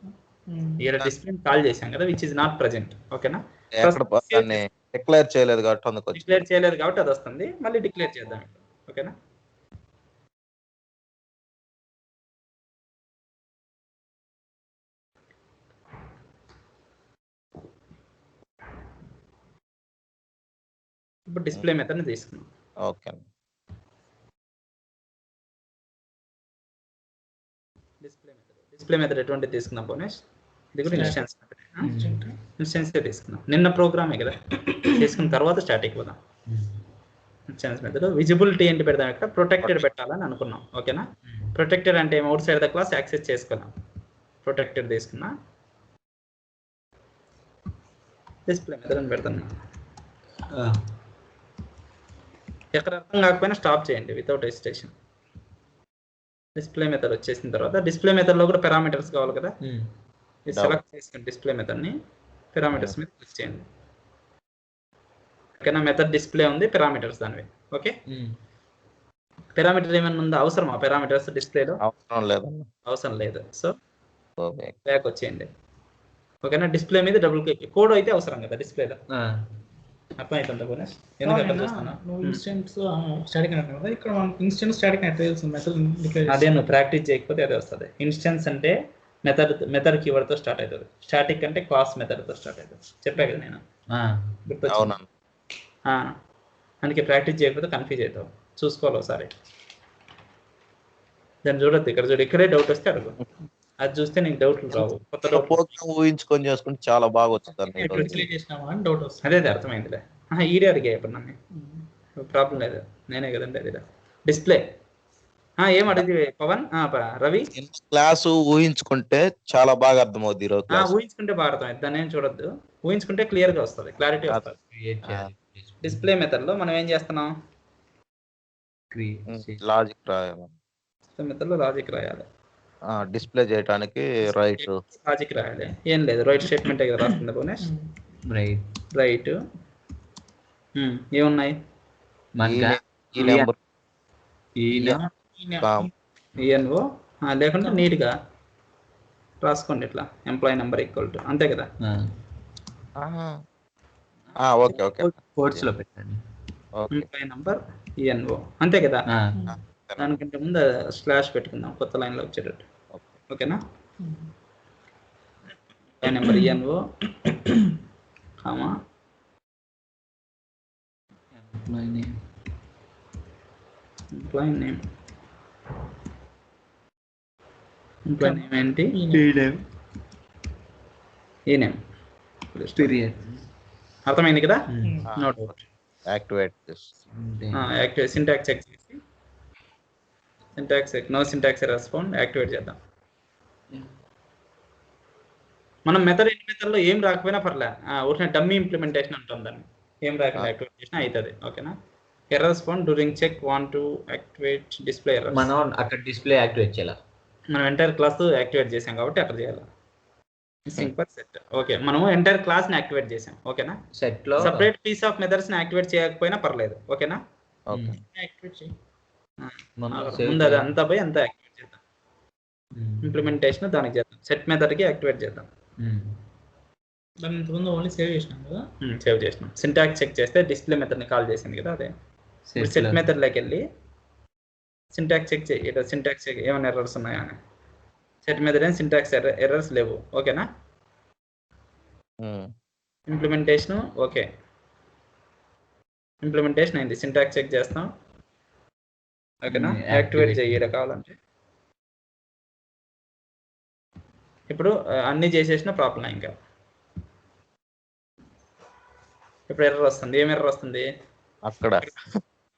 ఇక్కడ డిస్ప్లే కాల్ చేశాం కదా, విచ్ ఇస్ నాట్ ప్రెజెంట్. ఓకేనా, ఎక్కడ దాన్ని డిక్లేర్ చేయలేదు కాబట్టి అందుకు వచ్చింది. డిక్లేర్ చేయలేదు కాబట్టి అది వస్తుంది. మళ్ళీ డిక్లేర్ చేద్దాం ఇప్పుడు. ఓకేనా, ఇప్పుడు డిస్ప్లే మెథడ్ ని తీసుకున్నాం. ఓకే, డిస్ప్లే మెథడ్ ఎటువంటి తీసుకున్నాం బోనేష్? ఇది కూడా ఇన్స్టెన్స్ ఇన్స్టెన్స్ తీసుకున్నాం. నిన్న ప్రోగ్రామే కదా తీసుకున్న తర్వాత స్టాటిక్ పోదాం. ఇన్స్టెన్స్ మెథడ్ విజిబిలిటీ ఏంటి పెడదాం, ఇక్కడ ప్రొటెక్టెడ్ పెట్టాలని అనుకున్నాం. ఓకేనా, ప్రొటెక్టెడ్ అంటే outside the class access చేసుకున్నాం. ప్రొటెక్టెడ్ తీసుకున్నా, డిస్ప్లే మెథడ్ అని పెడతాను. ఎక్కడ అర్థం కాకపోయినా స్టాప్ చేయండి వితౌట్ హెసిటేషన్. డిస్ప్లే మెథడ్ వచ్చేసిన తర్వాత డిస్ప్లే మెథడ్ లో కూడా పారామీటర్స్ కావాలి కదా, ఇది సెలెక్ట్ చేసుకోండి. డిస్ప్లే మెథడ్ ని పారామీటర్స్ మీద క్లిక్ చేయండి. ఓకేనా, మెథడ్ డిస్ప్లే ఉంది, పారామీటర్స్ దానివి. ఓకే, పారామీటర్ ఏమైనా ఉందా? అవసరమా పారామీటర్స్ డిస్ప్లేలో? అవసరం లేదు. సో బ్యాక్ వచ్చేయండి. ఓకేనా, డిస్ప్లే మీద డబుల్ క్లిక్. కోడ్ అయితే అవసరం కదా డిస్ప్లేలో. అర్థమవుతుందా బోనస్? నువ్వు ఇన్స్టెన్స్ స్టాటిక్ అంటున్నావు కదా, ఇక్కడ మనకి ఇన్స్టెన్స్ స్టాటిక్ తెలుస్తుంది మెథడ్. అదే నువ్వు ప్రాక్టీస్ చేయకపోతే అదే వస్తుంది. ఇన్స్టెన్స్ అంటే మెథడ్ కీవర్డ్ తో స్టార్ట్ అవుతుంది. స్టాటిక్ అంటే క్లాస్ మెథడ్ తో స్టార్ట్ అవుతుంది. చెప్పా కదా నేను, గుర్తొచ్చింది. అందుకే ప్రాక్టీస్ చేయకపోతే కన్ఫ్యూజ్ అవుతావు. చూసుకోవాలి ఒకసారి. దాన్ని చూడొద్దు, ఇక్కడ చూడు. ఇక్కడే డౌట్ వస్తే అడుగు, అది చూస్తే నీకు డౌట్లు రావు. కొత్త డౌట్ ఊహించుకొని చేసుకుంటే చాలా బాగా వచ్చింది. అదే అర్థమైందిలే. ఈడే అడిగా ఇప్పుడు నన్ను, ప్రాబ్లం లేదు, నేనే కదండి. అది డిస్ప్లే ఏం అడిగి పవన్ రవి క్లాసు ఊహించుకుంటే చాలా బాగా అర్థమవుతుంది. ఊహించుకుంటే బాగా అర్థమైంది. దాన్ని ఏం చూడొద్దు, ఊహించుకుంటే క్లియర్ గా వస్తుంది, క్లారిటీ వస్తుంది. డిస్ప్లే మెథడ్ లో మనం ఏం చేస్తున్నాం, లాజిక్ రాయాలి. డిస్ప్లే మెథడ్ లో లాజిక్ రాయాలి. డిస్ప్లే చేయడానికి రైట్ లాజిక్ రాయాలి. ఏం లేదు, రైట్ స్టేట్మెంట్ కదా రాస్తుంది బోనస్. రైట్ ఏమున్నాయి, ఈఎన్ఓ లేకుంటే నీట్ గా రాసుకోండి. ఇట్లా ఎంప్లాయీ నెంబర్ ఈక్వల్ టు, అంతే కదా. ఓకే ఓకే, కోడ్స్ లో పెట్టండి ఎంప్లాయీ నెంబర్ ఈఎన్ఓ, అంతే కదా. దానికంటే ముందు స్లాష్ పెట్టుకుందాం కొత్త లైన్ లో వచ్చేటట్టు. ఓకేనా, employee number ENO comma employee name. Employee name ఏంటి? ఈ నేమ్. అర్థమైంది కదా. నోట్ యాక్టివేట్ సింటాక్స్ చెక్ చేసి, syntax no syntax errors found activate చేద్దాం. మనం మెథడ్ లో ఏం రాకపోయినా పర్లే, ఊరికే డమ్మీ ఇంప్లిమెంటేషన్ అంటాం దాన్ని. ఏం రాకుండా యాక్టివేట్ చేసినా అవుతుంది. ఓకేనా, errors found during check want to activate display errors. మనం అక్కడ డిస్ప్లే యాక్టివేట్ చేయాలి. మనం ఎంటైర్ క్లాస్ యాక్టివేట్ చేసాం కాబట్టి అక్కడ చేయాలి. Missing for set. ఓకే, మనము ఎంటైర్ క్లాస్ ని యాక్టివేట్ చేసాం. ఓకేనా, సెట్ లో సెపరేట్ పీస్ ఆఫ్ మెథడ్స్ ని యాక్టివేట్ చేయకపోయినా పర్లేదు. ఓకేనా, యాక్టివేట్ చేయి. ముందు అది అంతా పోయి అంతా యాక్టివేట్ చేద్దాం. ఇంప్లిమెంటేషన్ దానికి చేద్దాం. సెట్ మెథడ్ కి యాక్టివేట్ చేద్దాం. దాన్ని ఇంతకుముందు ఓన్లీ సేవ్ చేసినాం కదా. సేవ్ చేసినాం. సింటాక్స్ చెక్ చేస్తే డిస్ప్లే మెథడ్ ని కాల్ చేసింది కదా, అదే. సెట్ మెథడ్ లోకి వెళ్ళి సింటాక్స్ చెక్ చేయి. ఇక్కడ సింటాక్స్ చెక్ ఏమైనా ఎర్రర్స్ ఉన్నాయా అని. సెట్ మెథడ్ ఏం సింటాక్స్ ఎర్రర్స్ లేవు. ఓకేనా, ఇంప్లిమెంటేషన్ ఓకే, ఇంప్లిమెంటేషన్ అయింది. సింటాక్స్ చెక్ చేస్తాం. ఓకేనా, యాక్టివేట్ చేయడం కావాలంటే. ఇప్పుడు అన్ని చేసేసిన ప్రాబ్లం. ఇంకా ఇప్పుడు ఎర్రర్ వస్తుంది. ఏం ఎర్రర్ వస్తుంది అక్కడ?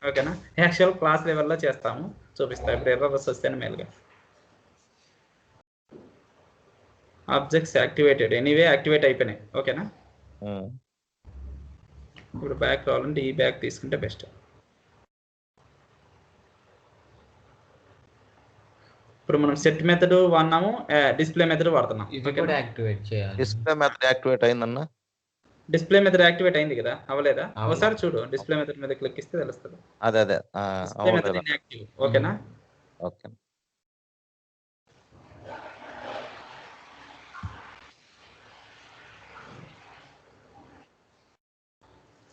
ఓకేనా, యాక్చువల్ క్లాస్ లెవెల్లో చేస్తాము, చూపిస్తా. ఇప్పుడు ఎర్రర్స్ వస్తేనే మేలుగా. ఆబ్జెక్ట్స్ యాక్టివేటెడ్, ఎనీవే యాక్టివేట్ అయిపోయినాయి. ఓకేనా, ఇప్పుడు బ్యాక్ రావాలంటే ఈ బ్యాక్ తీసుకుంటే బెస్ట్. ఇప్పుడు మనం సెట్ మెథడ్ వాడినాము, డిస్ప్లే మెథడ్ వాడుతున్నాం. డిస్ప్లే మెథడ్ యాక్టివేట్ అయిందన్న. డిస్ప్లే మెథడ్ యాక్టివేట్ అయింది కదా, అవలేదా? ఒకసారి చూడు, డిస్ప్లే మెథడ్ మీద క్లిక్ ఇస్తే తెలుస్తుంది. అదే డిస్ప్లే మెథడ్ ఇన్యాక్టివ్. ఓకేనా, ఓకే.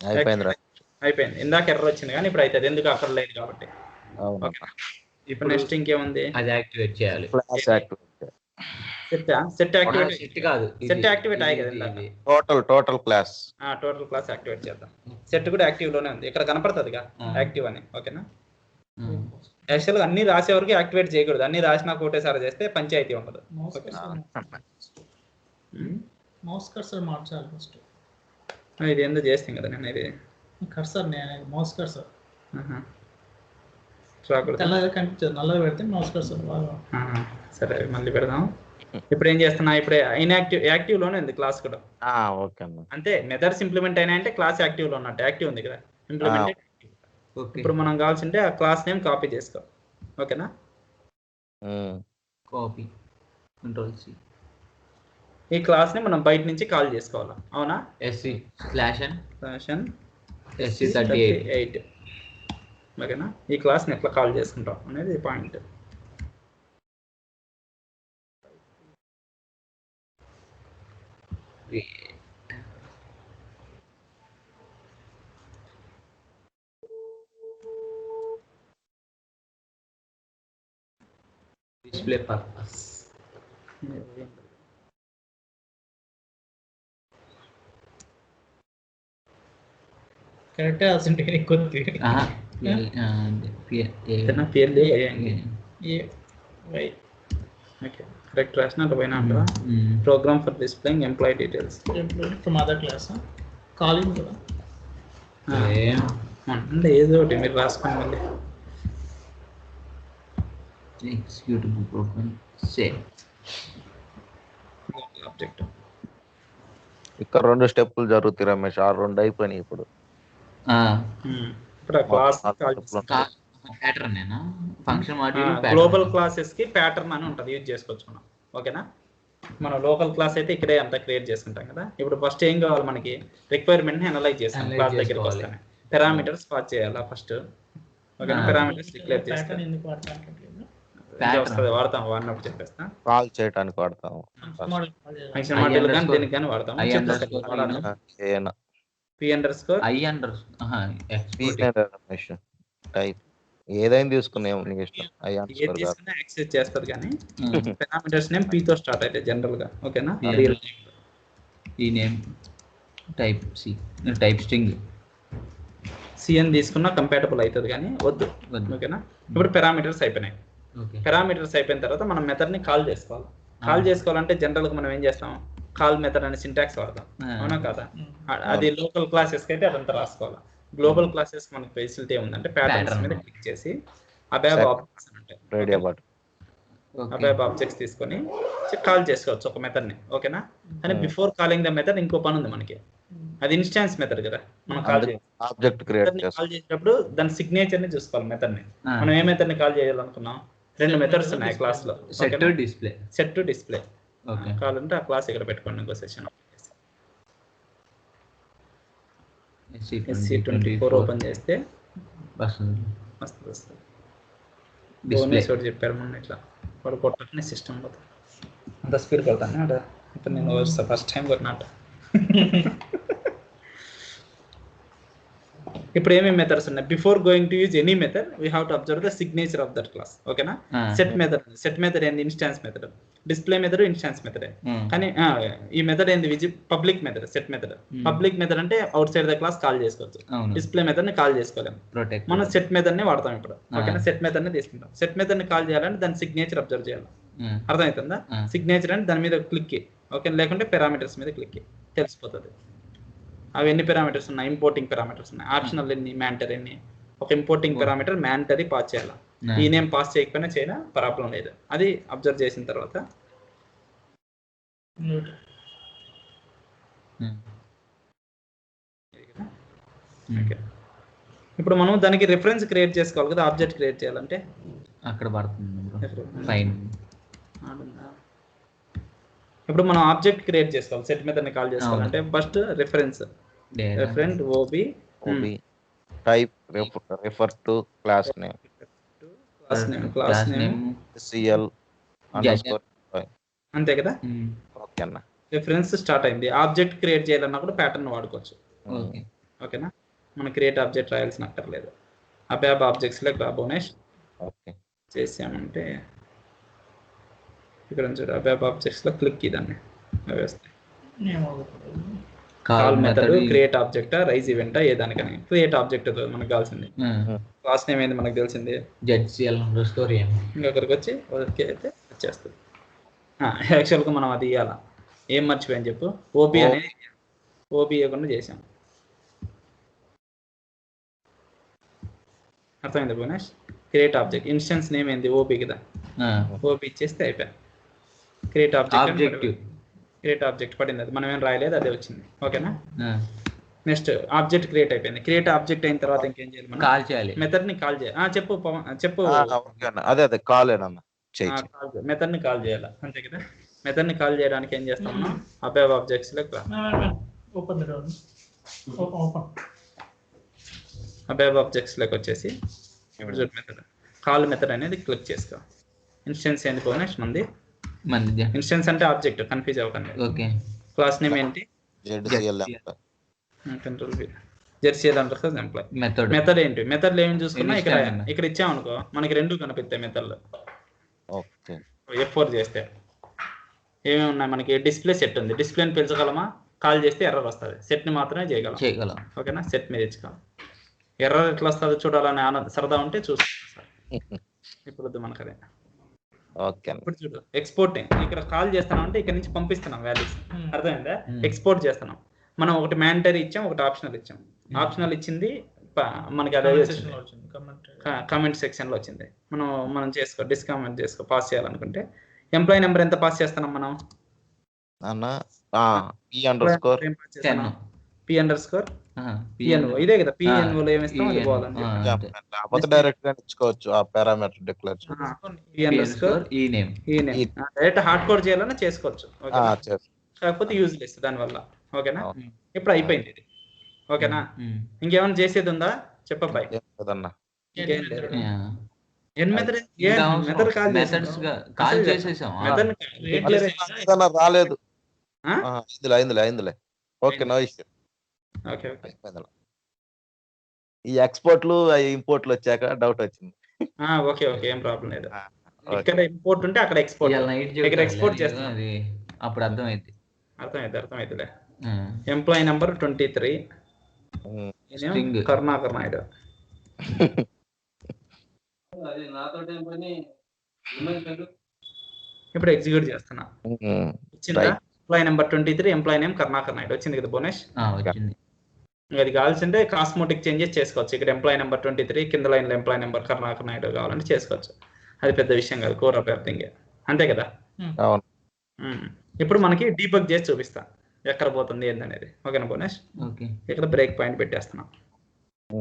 అయిపోయిందిరా. అయిపోయింది. ఇందాక ఎర్రర్ వచ్చింది కానీ ఇప్పుడు అయితే ఎందుకు అక్కడ లేదు కాబట్టి. అవును. ఓకే. ఇప్పుడు నెక్స్ట్ ఇంకేముంది? అది యాక్టివేట్ చేయాలి. Class activate. Set activate set కాదు, సెట్ యాక్టివేట్ అయ్యి కదా ఇందాక. Total class. Total class activate చేద్దాం. సెట్ కూడా యాక్టివ్ లోనే ఉంది, ఇక్కడ కనపడుతుందిగా యాక్టివ్ అని. ఓకేనా? యాక్చువల్గా అన్ని రాసే వరకు యాక్టివేట్ చేయకూడదు, అన్ని రాసినా ఒకటేసారి చేస్తే పంచాయతీ ఉండదు. మౌస్ కర్సర్ మార్చాలి ఫస్ట్. ఇది ఎందుకు చేస్తాం కదా నేను ఇది కర్సర్, నేను మౌస్ కర్సర్ రాకూడదు. తెల్లగా కనిపించదు, నల్లగా పెడితే మౌస్ కర్సర్ బాగా. సరే మళ్ళీ పెడదాం. ఇప్పుడు ఏం చేస్తున్నా, ఇప్పుడే యాక్టివ్ లోనే ఉంది క్లాస్ కూడా. ఓకే అన్న. అంతే, మెథడ్స్ ఇంప్లిమెంట్ అయినా అంటే క్లాస్ యాక్టివ్ లో ఉన్నట్టు. యాక్టివ్ ఉంది కదా, ఇంప్లిమెంట్. ఇప్పుడు మనం కావాల్సింటే ఆ క్లాస్ నేమ్ కాపీ చేసుకో. ఓకేనా? కాపీ కంట్రోల్-C. ఈ క్లాస్ ని మనం బయట నుంచి కాల్ చేసుకోవాలా, అవునా? SC/SC38. ఓకేనా? ఈ క్లాస్ ని ఎట్లా కాల్ చేసుకుంటాం అనేది పాయింట్. Display purpose. కరెక్టే రాసింటే కొద్ది కరెక్ట్ రాసినట్టు పోయినా అంటారా? Program for displaying employee details from other class calling కదా అంటే ఏదో ఒకటి మీరు రాసుకోండి. మళ్ళీ ఎగ్జిక్యూటబుల్ ప్రోగ్రామ్ సేవ్ ఆబ్జెక్ట్. ఇక్కడ 2 స్టెప్పులు జరుగుతాయి రమేష్, ఆ 2 అయిపోయినాయి ఇప్పుడు. ఇప్పుడు క్లాస్ ప్యాటర్న్ ఏనా ఫంక్షన్ మాడ్యూల్ గ్లోబల్ క్లాసెస్ కి ప్యాటర్న్ అని ఉంటుంది, యూజ్ చేసుకోవచ్చు మనం. ఓకేనా? మనం లోకల్ క్లాస్ అయితే ఇక్కడే అంతా క్రియేట్ చేసుకుంటాం కదా. ఇప్పుడు ఫస్ట్ ఏం కావాలి మనకి, రిక్వైర్మెంట్ ని అనలైజ్ చేస్తాం. క్లాస్ దగ్గరికి వస్తానే పారామీటర్స్ పాస్ చేయాలా ఫస్ట్. ఓకేనా? పారామీటర్స్ డిక్లేర్ చేస్తాం. ఎందుకు వాడతాను వస్తుంది, వాడతాం. వాడినప్పుడు చెప్పేస్తా. కాల్ చేయడానికి వాడతాము. ఫంక్షన్ మాడ్యూల్ కానీ దీనికి కానీ వాడతాం. టైప్ ఏదైనా తీసుకున్నాం యాక్సెస్ చేస్తారు కానీ పారామీటర్స్ నేమ్ p తో స్టార్ట్ అయితే జనరల్ గా. ఓకేనా? ఈ నేమ్ టైప్ స్ట్రింగ్ cn తీసుకున్నా కంపాటబుల్ అవుతుంది కానీ వద్దు. ఓకేనా? ఇప్పుడు పారామీటర్స్ అయిపోయినాయి. పారామీటర్స్ అయిపోయిన తర్వాత మనం మెథడ్ ని కాల్ చేసుకోవాలి. కాల్ చేసుకోవాలంటే జనరల్ గా మనం ఏం చేస్తాం, కాల్ మెథడ్ అనే సింటాక్స్ వాడతాం, అవునా కదా? అది లోకల్ క్లాసెస్ కి అయితే అదంతా రాసుకోవాలి. గ్లోబల్ క్లాసెస్ మనకి ఫెసిలిటీ ఉందంటే ప్యాటర్న్స్ మీద క్లిక్ చేసి అబాబ్ ఆబ్జెక్ట్స్ ఉంటాయి, అబాబ్ ఆబ్జెక్ట్స్ తీసుకొని కాల్ చేసుకోవచ్చు ఒక మెథడ్ ని. ఓకేనా? కానీ బిఫోర్ కాలింగ్ ద మెథడ్ ఇంకో పని ఉంది మనకి, అది ఇన్స్టాన్స్ మెథడ్ కదా. మనం కాల్ చేసేటప్పుడు దాని సిగ్నేచర్ ని చూసుకోవాలి మెథడ్ ని. మనం ఏ మెథడ్ ని కాల్ చేయాలనుకున్నాం, 2 మెథడ్స్ ఉన్నాయి క్లాస్ లో. సెట్ టు డిస్ప్లే కావాలంటే ఆ క్లాస్ ఇక్కడ పెట్టుకోండి. ఇంకో సెషన్ SC24 ఓపెన్ చేస్తే వస్తుంది. చెప్పారు మొన్న ఇట్లా వాడు కొట్టని సిస్టమ్ పోతుంది, అంత స్పీడ్ కొడతాను అట. ఇప్పుడు నేను ఫస్ట్ టైం కొట్టినట్ట. ఇప్పుడు ఏమేమి మెథడ్స్ ఉన్నాయి, before going to use any method we have to observe the signature of that class. ఓకేనా? సెట్ మెథడ్ ఏంది, instance method. Display method instance method. కానీ ఈ మెథడ్ ఏంది, public method. Set method public method అంటే outside the class call చేసుకోవచ్చు. డిస్ప్లే మెథడ్ ని కాల్ చేసుకోలేము. మనం సెట్ మెథడ్ ని వాడతాం ఇప్పుడు. ఓకేనా? సెట్ మెథడ్ ని తీసుకుంటాం. సెట్ మెథడ్ ని కాల్ చేయాలంటే దాని సిగ్నేచర్ అబ్జర్వ్ చేయాలి. అర్థమవుతుందా? సిగ్నేచర్ అంటే దాని మీద క్లిక్, ఓకే, లేకుంటే పారామీటర్స్ మీద క్లిక్, తెలిసిపోతుంది అవి ఎన్ని పారామీటర్స్ ఉన్నాయి. ఇంపోర్టింగ్ పారామీటర్స్ ఉన్నాయి, ఆప్షనల్ ఎన్ని, మ్యాంటర్ ఎన్ని. ఒక ఇంపోర్టింగ్ పారామీటర్ మ్యాంటరీ పాస్ చేయాలి. ఈ నేమ్ పాస్ చేయకపోయినా చేయనా ప్రాబ్లం లేదు. అది అబ్జర్వ్ చేసిన తర్వాత ఇప్పుడు మనం దానికి రిఫరెన్స్ క్రియేట్ చేసుకోవాలి కదా. ఆబ్జెక్ట్ క్రియేట్ చేయాలంటే అక్కడ పడుతుంది. ఇప్పుడు మనం ఆబ్జెక్ట్ క్రియేట్ చేసుకోవాలి, సెట్ మెథడ్ ని కాల్ చేసుకోవాలంటే first reference OB type refer to class name class name CL అంతే కదా. ఓకే అన్న. రిఫరెన్స్ స్టార్ట్ అయింది. ఆబ్జెక్ట్ క్రియేట్ చేయాలన్నా కూడా ప్యాటర్న్ వాడుకోవచ్చు. ఓకేనా, మనం క్రియేట్ ఆబ్జెక్ట్ రాయాల్సిన అక్కర్లేదు. అబ్యాబ్ ఆబ్జెక్ట్స్ లెక్క భువనేష్ చేసామంటే ఇక్కడ చూడు, అబ్యాబ్ ఆబ్జెక్ట్స్ లో క్లిక్ ఇదాన్ని వేస్తే call method create object raise event ఏ దానికని క్రియేట్ ఆబ్జెక్ట్ మనకు కావాల్సింది. క్లాస్ నేమ్ ఏంది మనకు తెలిసింది, ఇంకొకరికి వచ్చి ఓకే అయితే వచ్చేస్తుంది. యాక్చువల్గా మనం అది ఇవ్వాలా, ఏం మర్చిపోయాను చెప్పు, ఓబీ అనేది ఓబీ ఇవ్వకుండా చేసాం. అర్థమైంది Bhuvanesh. Create object instance name ఏంది ఓబీ కదా, ఓబీ ఇచ్చేస్తే అయిపోయా. క్రియేట్ ఆబ్జెక్ట్ క్రియేట్ ఆబ్జెక్ట్ పడింది, అది మనం ఏం రాయలేదు, అదే వచ్చింది. ఓకేనా. నెక్స్ట్ ఆబ్జెక్ట్ క్రియేట్ అయిపోయింది. క్రియేట్ ఆబ్జెక్ట్ అయిన తర్వాత ఇంకేం చేయాలి మనం, కాల్ చేయాలి. మెథడ్ ని కాల్ చేయాలి. చెప్పు చెప్పు. అదే కాల్ మెథడ్ ని కాల్ చేయాలి అంతే కదా. మెథడ్ ని కాల్ చేయడానికి ఏం చేస్తాం మనం, అబ్యాబ్ ఆబ్జెక్ట్స్ లెక్క అబ్యాబ్ ఆబ్జెక్ట్స్ లెక్క వచ్చేసి ఇప్పుడు చూడు మెథడ్ కాల్ మెథడ్ అనేది క్లిక్ చేసుకో. ఇన్స్టెన్స్ ఏంది భువనేష్ మంది, ఇన్స్టెన్స్ అంటే ఆబ్జెక్ట్, కన్ఫ్యూజ్ అవ్వకండి. ఓకే. క్లాస్ నేమ్ ఏంటి, control B ZCL underscore employee. Method ఏంటి, మెథడ్ ఏమి చూసుకున్నా ఇక్కడ ఇచ్చామనుకో మనకి రెండు కనిపిస్తాయి మెథడ్లు. F4 చేస్తే ఏమేమి ఉన్నాయి మనకి, డిస్ప్లే సెట్ ఉంది, డిస్ప్లేని పెంచగలమా, కాల్ చేస్తే ఎర్రర్ వస్తుంది, సెట్ని మాత్రమే చేయగలం. ఓకేనా, సెట్ మీద ఇచ్చుకోవాలి. ఎర్రర్ ఎట్లా వస్తుందో చూడాలని సరదా ఉంటే చూస్తాం. ఇప్పుడు మనకు అదే. ఇప్పుడు చూడు ఎక్స్పోర్ట్, ఇక్కడ కాల్ చేస్తున్నాం అంటే ఇక్కడ నుంచి పంపిస్తున్నాం వాల్యూస్, అర్థమైందా. ఎక్స్పోర్ట్ చేస్తున్నాం మనం, ఒకటి మ్యాండటరీ ఇచ్చాం, ఒకటి ఆప్షనల్ ఇచ్చాం. ఆప్షనల్ ఇచ్చింది మనకి అదే కామెంట్ సెక్షన్ లో వచ్చింది. మనం చేసుకో, డిస్కామెంట్ చేసుకో, పాస్ చేయాలనుకుంటే ఎంప్లాయీ నెంబర్ ఎంత పాస్ చేస్తున్నాం మనం, PNO ఇదే కదా. PNO లో ఏమి ఇస్తాం అది పోవాలని డైరెక్ట్ హార్డ్ కోడ్ చేయాలన్నా చేసుకోవచ్చు, కాకపోతే యూజ్ లేదు దానివల్ల. ఓకేనా, ఇప్పుడు అయిపోయింది ఇది. ఓకేనా, ఇంకేమైనా చేసేది ఉందా చెప్పబ్బాయి. రాలేదు. Okay, no issue. ఈ ఎక్స్పోర్ట్లు ఇంపోర్ట్లు వచ్చాక డౌట్ వచ్చింది. ఓకే ఓకే, ఏం ప్రాబ్లం లేదు. ఇక్కడ ఇంపోర్ట్ ఉంటే అక్కడ ఎక్స్పోర్ట్, ఇక్కడ ఎక్స్పోర్ట్ చేస్తాం, అప్పుడు అర్థమైందిలే. Employee number 23 Karunakar Naidu. ఇప్పుడు ఎగ్జిక్యూట్ చేస్తున్నా, వచ్చిందా. Employee number 23, employee name Karunakar Naidu వచ్చింది కదా భువనేష్. అది కావాల్సింటే కాస్మోటిక్ చేంజెస్ చేసుకోవచ్చు. ఇక్కడ ఎంప్లాయీ నెంబర్ 23, కింద లైన్ లో ఎంప్లాయీ నెంబర్ కరుణాకర్ నాయుడు కావాలంటే చేసుకోవచ్చు. అది పెద్ద విషయం కాదు, కోర్ ఆఫ్ ఎవ్రీథింగ్, అంతే కదా. ఇప్పుడు మనకి డీబగ్ చేసి చూపిస్తా ఎక్కడ పోతుంది ఏందనేది. ఓకేనా భువనేష్. ఇక్కడ బ్రేక్ పాయింట్ పెట్టేస్తున్నాం,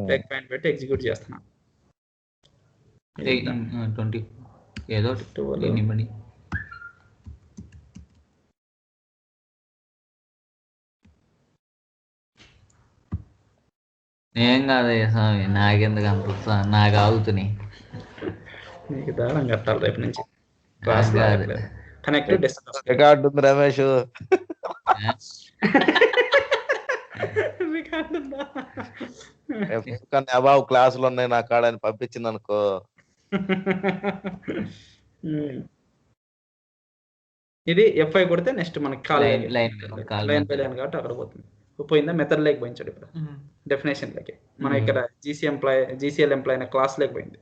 బ్రేక్ పాయింట్ పెట్టి ఎగ్జిక్యూట్ చేస్తున్నాం. ఏం కాదు స్వామి, నాకెందుకు అంత, నాకు ఆగుతున్నాయి. నీకు దారం కట్టాలి రేపు నుంచి. కనెక్ట్ డెస్క్టాప్ రికార్డు ఉంది రమేష్. అబావు క్లాసులు ఉన్నాయి నా కాడని పంపించింది అనుకో. ఇది F5 కొడితే నెక్స్ట్ మనకి లైన్ బై లైన్ కాబట్టి అక్కడ పోతుంది. పోయిందా, మెథడ్ లేక పోయించాడు. ఇప్పుడు డెఫినేషన్ లేకే మనం ఇక్కడ GCL ఎంప్లాయీ క్లాస్ లేకపోయింది.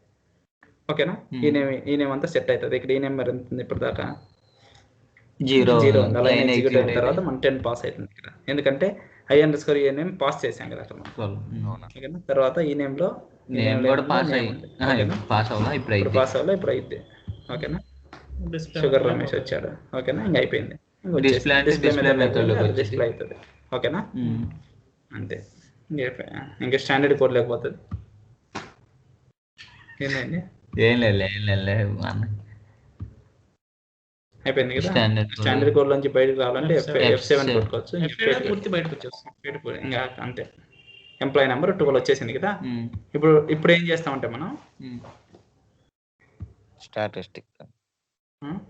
ఓకేనా, ఈ నేమ్ అంతా సెట్ అవుతుంది. ఇక్కడ ఈ నెంబర్ ఎంత ఉంది ఇప్పుడు దాకా, 0 ఉంది. అలా ఎగ్జిక్యూట్ అయిన తర్వాత మనం 10 పాస్ అవుతుంది ఇక్కడ, ఎందుకంటే I__ ఈ నేమ్ పాస్ చేసాం కదా అక్కడ. ఓకేనా, తర్వాత ఈ నేమ్ లో పాస్ అవ్వాలి, ఇప్పుడు అయింది. ఓకేనా, షుగర్ రమేష్ వచ్చాడు. ఓకేనా, ఇంకా అయిపోయింది. డిస్ప్లే అవుతుంది. ఓకేనా, అంతే. ఇంకా స్టాండర్డ్ కోడ్ లేకపోతుంది. ఏంటండి, అయిపోయింది కదా. స్టాండర్డ్ కోడ్ నుంచి బయటకు రావాలంటే F7 కొట్టుకోవచ్చు, పూర్తి బయటకు వచ్చేస్తాం. ఇంకా అంతే. ఎంప్లాయీ నెంబర్ 12 వచ్చేసింది కదా. ఇప్పుడు ఏం చేస్తామంటే మనం స్టాటిస్టిక్.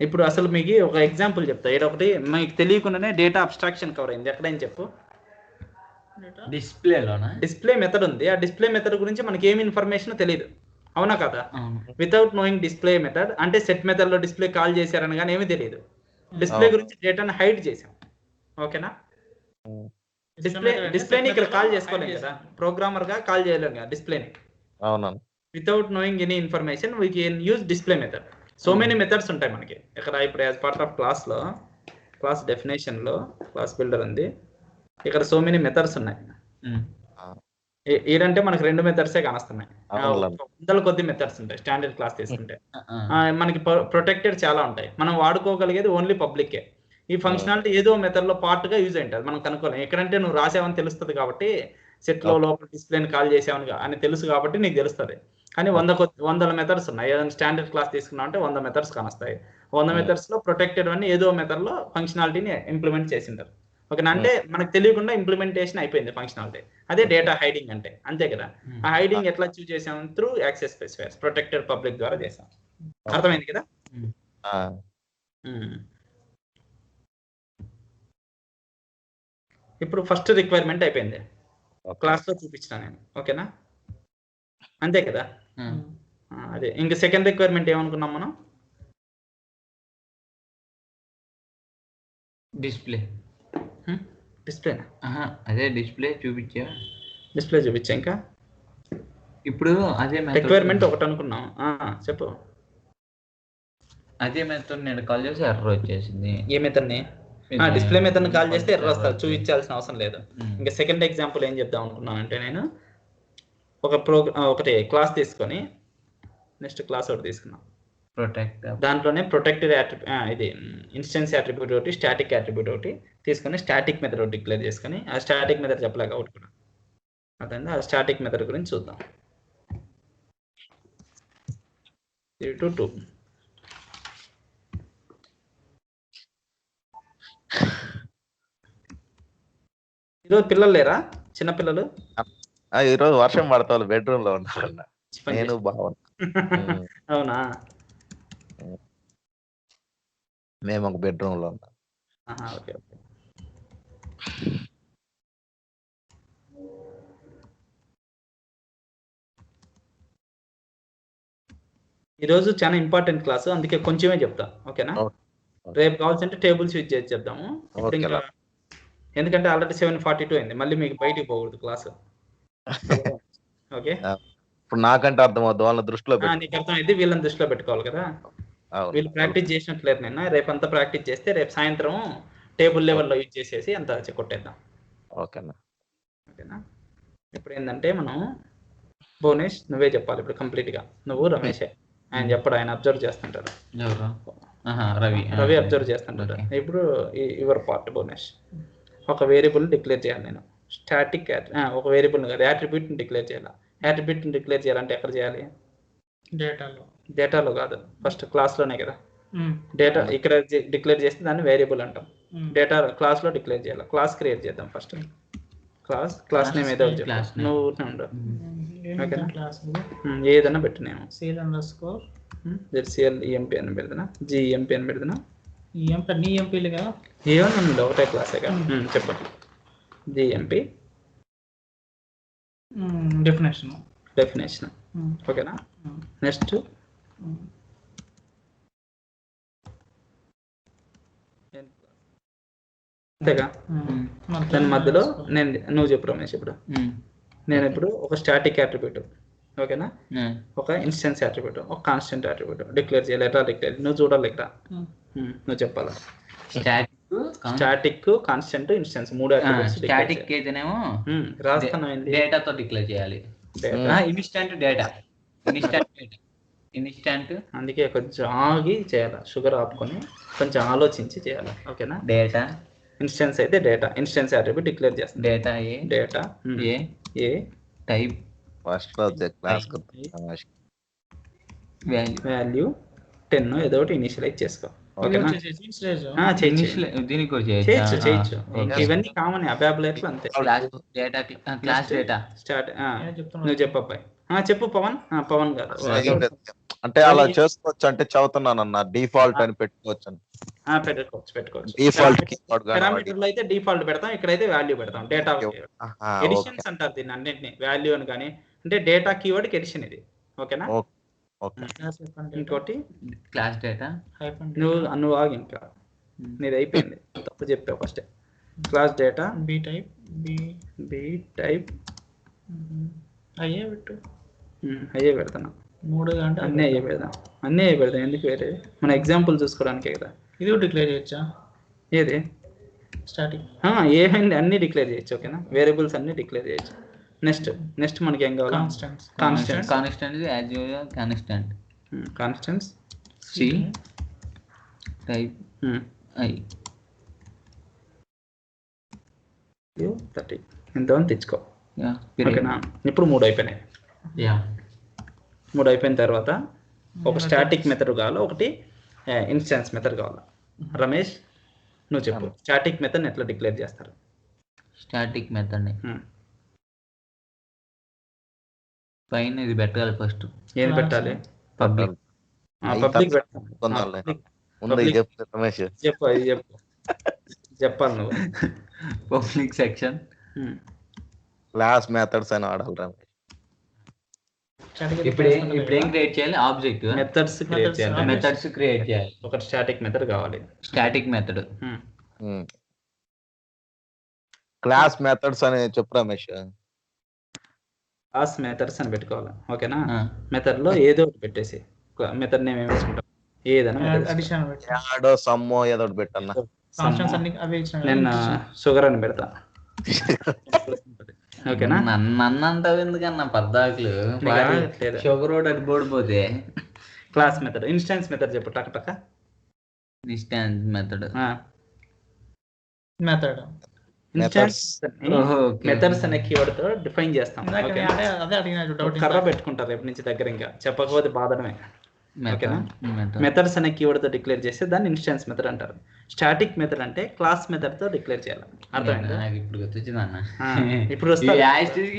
ఇప్పుడు అసలు మీకు ఒక ఎగ్జాంపుల్ చెప్తా. ఒకటి మీకు తెలియకుండానే డేటా అబ్స్ట్రాక్షన్ కవర్ అయింది. ఎక్కడైనా చెప్పు. డిస్ప్లే మెథడ్ ఉంది. ఆ డిస్ప్లే మెథడ్ గురించి మనకి ఏమి ఇన్ఫర్మేషన్ తెలియదు, అవునా కదా? వితౌట్ నోయింగ్ డిస్ప్లే మెథడ్ అంటే సెట్ మెథడ్ లో డిస్ప్లే కాల్ చేశారని కానీ ఏమీ తెలియదు. డిస్ప్లే గురించి డేటాను హైడ్ చేసాం, ఓకేనా? డిస్ప్లేని ఇక్కడ కాల్ చేసుకోలేం కదా, ప్రోగ్రామర్ గా కాల్ చేయలేం కదా డిస్ప్లేని. అవును. Without knowing any information we can use display method. So many methods ఉంటాయి మనకి ఇక్కడ. ఇప్పుడు యాజ్ పార్ట్ ఆఫ్ క్లాస్ లో, క్లాస్ డెఫినేషన్ లో క్లాస్ బిల్డర్ ఉంది. ఇక్కడ సో మెనీ మెథడ్స్ ఉన్నాయి. ఏంటంటే మనకి 2 మెథడ్సే కానొస్తున్నాయి. వందల కొద్ది మెథడ్స్ ఉంటాయి స్టాండర్డ్ క్లాస్ తీసుకుంటే. మనకి ప్రొటెక్టెడ్ చాలా ఉంటాయి. మనం వాడుకోగలిగేది ఓన్లీ పబ్లికే. ఈ ఫంక్షనాలిటీ ఏదో మెథడ్ లో పార్ట్ గా యూజ్ అయింటుంది, మనం కనుక్కోలేం. ఎక్కడంటే నువ్వు రాసావని తెలుస్తుంది కాబట్టి, సెట్ లో లోపల డిస్ప్లేని కాల్ చేసావని అని తెలుసు కాబట్టి నీకు తెలుస్తుంది. కానీ వందల మెథడ్స్ ఉన్నాయి. ఏదైనా స్టాండర్డ్ క్లాస్ తీసుకున్నావు అంటే 100 మెథడ్స్ కానొస్తాయి. 100 మెథడ్స్ లో ప్రొటెక్టెడ్ అని ఏదో మెథడ్ లో ఫంక్షనాలిటీని ఇంప్లిమెంట్ చేసింటారు, ఓకేనా? అంటే మనకు తెలియకుండా ఇంప్లిమెంటేషన్ అయిపోయింది ఫంక్షనాలిటీ. అదే డేటా హైడింగ్ అంటే, అంతే కదా? ఆ హైడింగ్ ఎట్లా చూస్ చేసాం? Through access specifiers, protected public ద్వారా చేసాం. అర్థమైంది కదా? ఇప్పుడు ఫస్ట్ రిక్వైర్మెంట్ అయిపోయింది, క్లాస్ లో చూపించిన నేను, ఓకేనా? అంతే కదా? అదే ఇంకా సెకండ్ రిక్వైర్మెంట్ ఏమనుకున్నాం మనం? డిస్ప్లేనా? అదే డిస్ప్లే చూపించా. డిస్ప్లే చూపించా. ఇంకా ఇప్పుడు అదే రిక్వైర్మెంట్ ఒకటి అనుకున్నాం. చెప్పు. అదే మెథడ్ నేను కాల్ చేసి ఎర్రర్ వచ్చేసింది. ఏ మెథడ్ ని? డిస్ప్లే మెథడ్ ని కాల్ చేస్తే ఎర్రర్ వస్తుంది, చూపించాల్సిన అవసరం లేదు. ఇంకా సెకండ్ ఎగ్జాంపుల్ ఏం చెప్దాం అనుకున్నాను అంటే, నేను ఒకటి క్లాస్ తీసుకొని నెక్స్ట్ క్లాస్ ఒకటి తీసుకున్నాం. దాంట్లోనే ప్రొటెక్టెడ్ ఇది ఇన్స్టెన్స్ అట్రిబ్యూట్ ఒకటి, స్టాటిక్ అట్రిబ్యూట్ ఒకటి తీసుకొని స్టాటిక్ మెథడ్ ఒకటి డిక్లేర్ చేసుకొని, ఆ స్టాటిక్ మెథడ్ చెప్పలేక ఒకటి కూడా అదండి. ఆ స్టాటిక్ మెథడ్ గురించి చూద్దాం. 3 to 2. ఈరోజు పిల్లలు లేరా? చిన్న పిల్లలు ఈరోజు వర్షం పడతా బెడ్రూమ్ లో ఉన్నా. నేను బాగున్నా. అవునా? మేము ఒక బెడ్రూమ్ లో ఉన్నాం. Okay okay. ఈరోజు చాలా ఇంపార్టెంట్ క్లాసు, అందుకే కొంచెమే చెప్తా, ఓకేనా? రేపు కావాల్సింటే టేబుల్స్ యూజ్ చేసి చెప్దాము. ఇప్పుడు ఇంకా ఎందుకంటే ఆల్రెడీ 7:42 అయింది, మళ్ళీ మీకు బయటికి పోకూడదు క్లాసు, ఓకే? ఇప్పుడు నాకంటే అర్థమవుతుంది, వాళ్ళ దృష్టిలో నీకు అర్థమైంది, వీళ్ళని దృష్టిలో పెట్టుకోవాలి కదా. వీళ్ళు ప్రాక్టీస్ చేసినట్లేదు నిన్న. రేపంతా ప్రాక్టీస్ చేస్తే రేపు సాయంత్రం టేబుల్ లెవెల్లో యూజ్ చేసేసి అంతా కొట్టేద్దాం, ఓకేనా? ఇప్పుడు ఏంటంటే మనం భువనేష్ నువ్వే చెప్పాలి ఇప్పుడు కంప్లీట్ గా. నువ్వు రమేషే, ఆయన చెప్పడు, ఆయన అబ్జర్వ్ చేస్తుంటారు. రవి అబ్జర్వ్ చేస్తుంటారు. ఇప్పుడు యువర్ పార్ట్ భువనేష్. ఒక వేరియబుల్ డిక్లేర్ చేయాలి నేను. స్టాటిక్ ఒక వేరియబుల్ కాదు, యాట్రిబ్యూట్ని డిక్లేర్ చేయాలి. యాట్రిబ్యూట్ని డిక్లేర్ చేయాలంటే ఎక్కడ చేయాలి? డేటాలో కాదు, ఫస్ట్ క్లాస్లోనే కదా. డేటా ఇక్కడ డిక్లేర్ చేస్తే దాన్ని వేరియబుల్ అంటాం. డేటా క్లాస్లో డిక్లేర్ చేయాలి. క్లాస్ క్రియేట్ చేద్దాం ఫస్ట్. క్లాస్ నేమ్ ఏదో నువ్వు ఉండు, ఏదన్నా పెట్టు. నేను ZCLEMP అని పెడతానా, GEMP అని పెడతానా? ఏమన్నా ఒకటే క్లాసే కదా, చెప్పండి. GEMP డెఫినేషన్, ఓకేనా? నెక్స్ట్ అంతేగా. దాని మధ్యలో నువ్వు చెప్పు రమేష్. ఇప్పుడు నేను ఇప్పుడు ఒక స్టాటిక్ అట్రిబ్యూట్, ఓకేనా, ఒక ఇన్స్టెన్స్ అట్రిబ్యూట్, ఒక కాన్స్టెంట్ అట్రిబ్యూట్ డిక్లేర్ చేయాలి. ఎట్లా డిక్లేర్? నువ్వు చూడాలి ఇక్కడ, నువ్వు చెప్పాలి. Static, constant, instance 3 attributes. Static అయితేనేమో రాస్తాను డేటాతో డిక్లేర్ చేయాలి. Instant data, instant. అందుకే కొంచెం ఆగి చేయాలి, షుగర్ ఆపుకొని కొంచెం ఆలోచించి చేయాలి, ఓకేనా? డేటా ఇన్స్టెన్స్ అయితే డేటా, ఇన్స్టెన్స్ అట్రిబ్యూట్ డిక్లేర్ చేస్తాం. డేటా ఏ టైప్ ఫస్ట్ లో క్లాస్ వాల్యూ 10 ఏదో ఒకటి ఇనిషియలైజ్ చేసుకో, ఓకేనా? దీనికి చేయొచ్చు. ఇవన్నీ కామన్ అబాబులేట్లు, అంతే. Class data start. నువ్వు చెప్పు అబ్బాయి. చెప్పు పవన్. పవన్ గారు అంటే అలా చేసుకోవచ్చు అంటే చదువుతున్నాను అన్న డిఫాల్ట్ అని పెట్టుకోవచ్చు అని పెట్టుకోవచ్చు డిఫాల్ట్ కీవర్డ్ పారామీటర్ లో అయితే డిఫాల్ట్ పెడతాం, ఇక్కడైతే వాల్యూ పెడతాం. డేటా ఎడిషన్స్ అంటారు దీన్ని అన్నింటినీ, వాల్యూ అని కానీ. అంటే డేటా కీవర్డ్ కి ఎడిషన్ ఇది. ఓకేనా? ఇంకోటి క్లాస్ డేటా. నువ్వు ఆగి, ఇంకా నీది అయిపోయింది, తప్పు చెప్పావు first. Class data B type అయ్యే పెట్టు. అయ్యే పెడతాను. 3 గంటలు అన్నీ అయ్యే పెడదాం. ఎందుకు వేరే? మన ఎగ్జాంపుల్ చూసుకోవడానికే కదా. ఇది కూడా డిక్లేర్ చేయొచ్చా? ఏది? స్టాటిక్. ఏమైంది, అన్ని డిక్లేర్ చేయొచ్చు. ఓకేనా? వేరియబుల్స్ అన్ని డిక్లేర్ చేయొచ్చు. నెక్స్ట్ మనకి ఏం కావాలి? కాన్స్టెంట్స్ సి టైప్ ఐ 30 ఎంతమంది తెచ్చుకో. ఓకేనా? ఇప్పుడు 3 అయిపోయినాయి. 3 అయిపోయిన తర్వాత ఒక స్టాటిక్ మెథడ్ కావాలి, ఒకటి ఇన్స్టాన్స్ మెథడ్ కావాలి. రమేష్ నువ్వు చెప్పు, స్టాటిక్ మెథడ్ ఎట్లా డిక్లేర్ చేస్తారు? స్టాటిక్ మెథడ్ పైన ఇది పెట్టాలి. ఫస్ట్ ఏది పెట్టాలి? పబ్లిక్. పబ్లిక్ చెప్పు, అది చెప్పాలి నువ్వు. పబ్లిక్ సెక్షన్ క్లాస్ మెథడ్స్ అని ఆడాలి రమేష్. ఇప్పుడు ఏం క్రియేట్ చేయాలి? ఆబ్జెక్ట్ మెథడ్స్ క్రియేట్ చేయాలి. ఒక స్టాటిక్ మెథడ్ కావాలి. స్టాటిక్ మెథడ్ క్లాస్ మెథడ్స్ అని చెప్పు రమేష్. క్లాస్ మెథడ్స్ అని పెట్టుకోవాలి. ఓకేనా? మెథడ్ లో ఏదో ఒకటి పెట్టేసి, మెథడ్ నేమ్ ఏమి వేసుకుంటాం? ఏదైనా యాడో సమ్మో ఏదో ఒకటి పెట్టన్నా. నేను షుగర్ అని పెడతా. ఓకేనా? నన్ను అంటావు ఎందుకన్నా పద్దాకులు? షుగర్ అది పోడిపోతే. క్లాస్ మెథడ్, ఇన్స్టాన్స్ మెథడ్ చెప్పు టక. ఇన్స్టాన్స్ మెథడ్ మెథడ్స్ అనే కీవర్డ్ తో డిఫైన్ చేస్తాం. కర్ర పెట్టుకుంటారు రేపు నుంచి దగ్గర, ఇంకా చెప్పకపోతే బాధడమే. ఓకేనా? మెథడ్స్ అనే కీవర్డ్ తో డిక్లేర్ చేస్తే దాన్ని ఇన్స్టాన్స్ మెథడ్ అంటారు. స్టాటిక్ మెథడ్ అంటే క్లాస్ మెథడ్ తో డిక్లేర్ చేయాలి. అర్థమైందా? ఇప్పుడు గుర్తొచ్చింది అన్న. ఇప్పుడు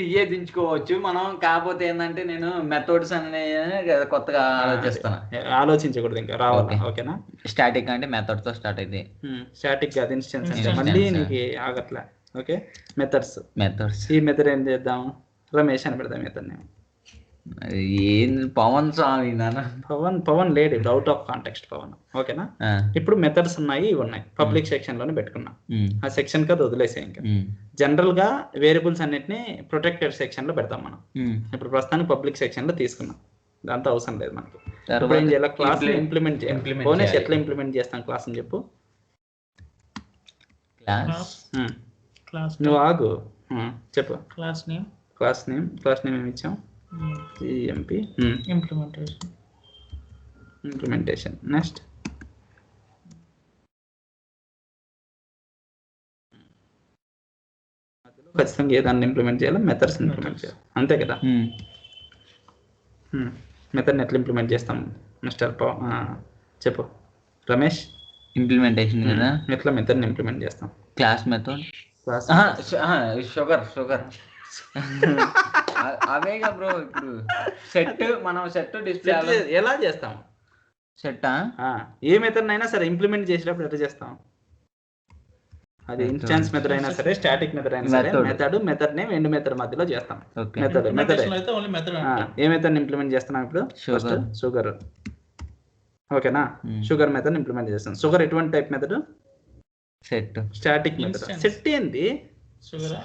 ఇయే దించుకోవచ్చు మనం. కాకపోతే ఏంటంటే నేను మెథడ్స్ అనే కొత్తగా ఆలోచించకూడదు, ఇంకా రావాలి. ఓకేనా? స్టాటిక్ అంటే మెథడ్ తో స్టార్ట్ అయితే స్టాటిక్ కాదు, ఇన్స్టాన్స్ అంటే మళ్ళీ నీకు ఆగట్లే. Okay, methods. ఈ మెథడ్ ఏం చేద్దాం? రమేష్ అని పెడదాం మెథడ్ నేమ్. పవన్ స్వామి పవన్ లేడు, అవుట్ ఆఫ్ కాంటెక్స్ట్ పవన్. ఓకేనా? ఇప్పుడు మెథడ్స్ ఉన్నాయి, ఇవి ఉన్నాయి. పబ్లిక్ సెక్షన్ లోనే పెట్టుకున్నా. ఆ సెక్షన్ కదా వదిలేసే. ఇంకా జనరల్ గా వేరియబుల్స్ అన్నిటిని ప్రొటెక్టెడ్ సెక్షన్ లో పెడతాం మనం. ఇప్పుడు ప్రస్తుతానికి పబ్లిక్ సెక్షన్ లో తీసుకున్నాం, దాంతో అవసరం లేదు మనకి. ఇప్పుడు ఏం చేయాలి? క్లాస్ ఇంప్లిమెంట్ చేయాలి. బోనస్ ఎట్లా ఇంప్లిమెంట్ చేస్తాం క్లాస్ అని చెప్పు. నువ్వు ఆగు, చెప్పు. క్లాస్ నేమ్ ఏమి ఇచ్చాం? MP implementation. నెక్స్ట్ ఖచ్చితంగా ఏదాన్ని ఇంప్లిమెంట్ చేయాలి? మెథడ్స్ ఇంప్లిమెంట్ చేయాలి, అంతే కదా? మెథడ్ని ఎట్లా ఇంప్లిమెంట్ చేస్తాం మిస్టర్ చెప్పు రమేష్. ఇంప్లిమెంటేషన్ కదా, ఎట్లా మెథడ్ని ఇంప్లిమెంట్ చేస్తాం? Class method. షుగర్ అవేగా బ్రో. ఇప్పుడు సెట్ డిస్ప్లే ఎలా చేస్తాం? సెట్ ఏ మెథడ్ అయినా సరే ఇంప్లిమెంట్ చేసేటప్పుడు ఎట్లా చేస్తాం? అది ఇన్స్టాన్స్ మెథడ్ అయినా సరే, స్టాటిక్ మెథడ్ అయినా సరే, మెథడ్ నేమ్ ఎండ్ మెథడ్ మధ్యలో చేస్తాం. మెథడ్ ఏ మెథడ్ ఇంప్లిమెంట్ చేస్తున్నాం ఇప్పుడు? షుగర్. ఓకేనా? షుగర్ మెథడ్ ఇంప్లిమెంట్ చేస్తాం. షుగర్ ఎటువంటి type method? Set. Static method. Set ఏంది?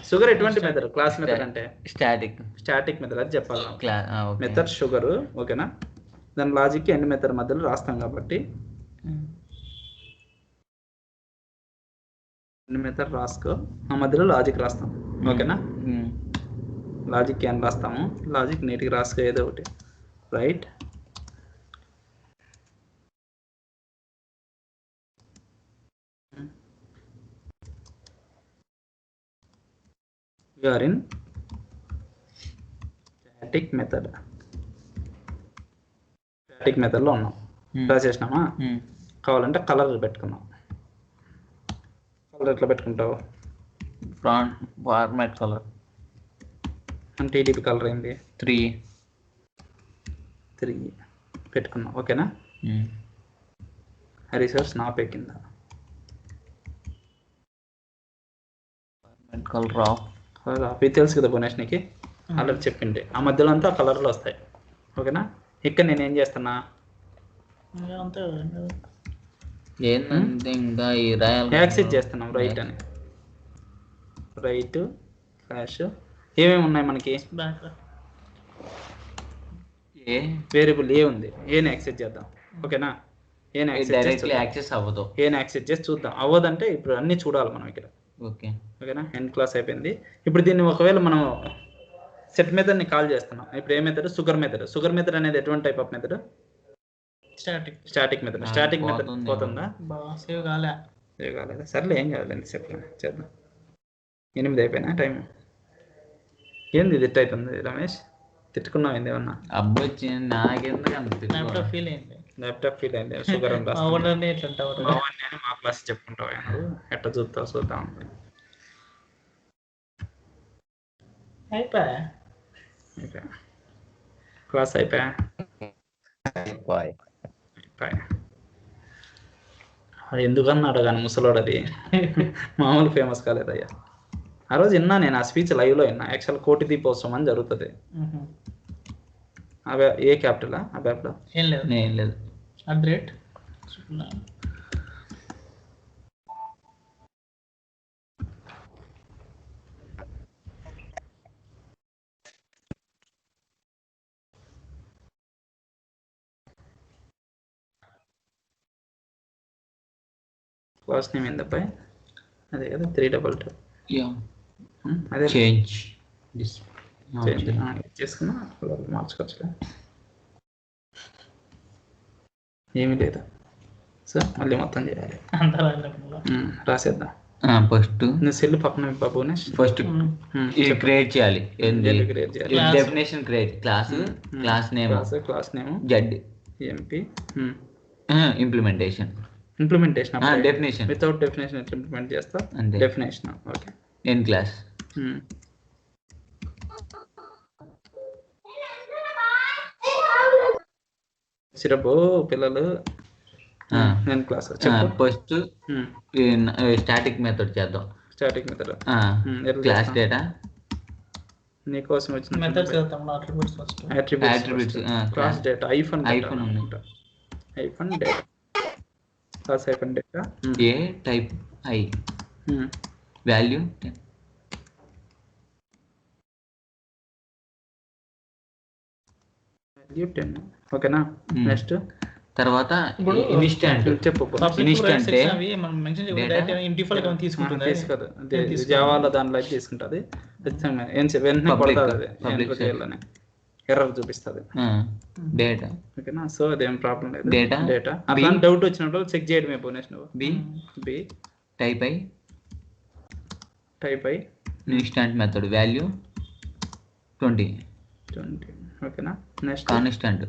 షుగర్ ఎటువంటి మెథడ్? క్లాస్ మెథడ్ అంటే స్టాటిక్ మెథడ్, అది చెప్పాలి. Method sugar. ఓకేనా? దాని లాజిక్ ఎండ్ మెథడ్ మధ్యలో రాస్తాం కాబట్టి ఎండ్ మెథడ్ రాసుకో, ఆ మధ్యలో లాజిక్ రాస్తాం. ఓకేనా? లాజిక్ ఏం రాస్తాము? లాజిక్ నీట్గా రాసుకో, ఏదో ఒకటి. Right. We are in static method. Static method లో ఉన్నాం. రాసేసినామా? కావాలంటే కలర్ పెట్టుకున్నాం. కలర్ ఎట్లా పెట్టుకుంటావు? ఫార్మాట్ కలర్ అంటే టీడీపీ కలర్ ఏంది? 3 పెట్టుకున్నాం. ఓకేనా? రిసోర్స్ నా పే కింద కలర్ ఆఫ్ అవి తెలుసు కదా బునేష్ నీకు, కలర్ చెప్పింటే ఆ మధ్యలో అంతా కలర్లు వస్తాయి. ఓకేనా? ఇక్కడ నేను ఏం చేస్తున్నా, అంతే ఏంటంటే ఇంకా ఈ రాయాలి యాక్సెస్ చేస్తున్నాం. రైట్ అని, రైట్ ఫ్లాష్ ఏమేమి ఉన్నాయి మనకి, బ్యాక్ ఏ వేరియబుల్ ఏ ఉంది, ఏని యాక్సెస్ చేద్దాం. ఓకేనా? ఏని డైరెక్ట్లీ యాక్సెస్ అవ్వదు. ఏని యాక్సెస్ చేసి చూద్దాం. అవ్వదంటే ఇప్పుడు అన్ని చూడాలి మనం ఇక్కడ. ఓకే ఓకేనా? ఎన్ క్లాస్ అయిపోయింది. ఇప్పుడు దీన్ని ఒకవేళ మనం సెట్ మెథడ్ని కాల్ చేస్తున్నాం. ఇప్పుడు ఏ method, sugar method. Sugar method అనేది ఎటువంటి type of method, static method. Static method పోతుందా, సేవ్ కాలే, సేవ్ కాలేదా? సర్లే ఏం కాదు, ఎంతసేపు చేద్దాం. 8 అయిపోయినా టైం. ఏంది తిట్ అవుతుంది రమేష్, తిట్టుకున్నావు ఏంది ఏమన్నా? అబ్బొచ్చి నాకెందుకు ఫీల్ అయింది, ల్యాప్టాప్ ఫీల్ అయింది. షుగర్ అని మా క్లాస్ చెప్పుకుంటావు ఎట్లా చూస్తావు చూద్దాం. అయిపోయా క్లాస్ అయిపోయా. ఎందుకన్నాడు కానీ ముసలోడు అది మామూలు ఫేమస్ కాలేదయ్యా. ఆ రోజు విన్నా నేను, ఆ స్పీచ్ లైవ్లో విన్నా. యాక్చువల్ కోటి దీపోత్సవం అని జరుగుతుంది. ఏ క్యాపిటల్ ఆ బ్యాప్లో ఏం లేదు అడ్రేట్ క్లాస్ నేమ్ ఏందబ్బా, అదే కదా 322. అదే చేంజ్ చేసుకున్నా మార్చుకోవచ్చులే, ఏమీ లేదు. సో మళ్ళీ మొత్తం చేయాలి, రాసేద్దాం. ఫస్ట్ నువ్వు సెల్ పక్కన బాబునేష్ ఫస్ట్ ఇది క్రియేట్ చేయాలి. క్రియేట్ చేయాలి. Definition create, class name Z MP implementation definition without definition ఎట్లా ఇంప్లిమెంట్ చేస్తా, డెఫినేషన్. ఓకే, ఎన్ క్లాస్ సిరప్ పిల్లలు ఎన్ క్లాస్. ఫస్ట్ స్టాటిక్ మెథడ్ చేద్దాం. స్టాటిక్ మెథడ్ క్లాస్ డేటా నీకోసం వచ్చిన మెథడ్స్ చేద్దాం. అట్రిబ్యూట్స్ క్లాస్ డేటా ఐఫోన్ ఉంది. IPhone data class iPhone data A type I value 10. ఓకేనా? నెక్స్ట్ తర్వాత ఇన్స్టెంట్ చెప్పు. ఇన్స్టెంట్ తీసుకోదు, జావాలో దానిలో తీసుకుంటుంది. వెంటనే పడుతుంది, ఎర్రర్ చూపిస్తుంది డేటా. ఓకేనా? సో అదేం ప్రాబ్లం లేదు. డేటా అట్లా డౌట్ వచ్చినప్పుడు చెక్ చేయడమే బోనస్. నువ్వు B type I instant method value 20. ఓకేనా? Next constant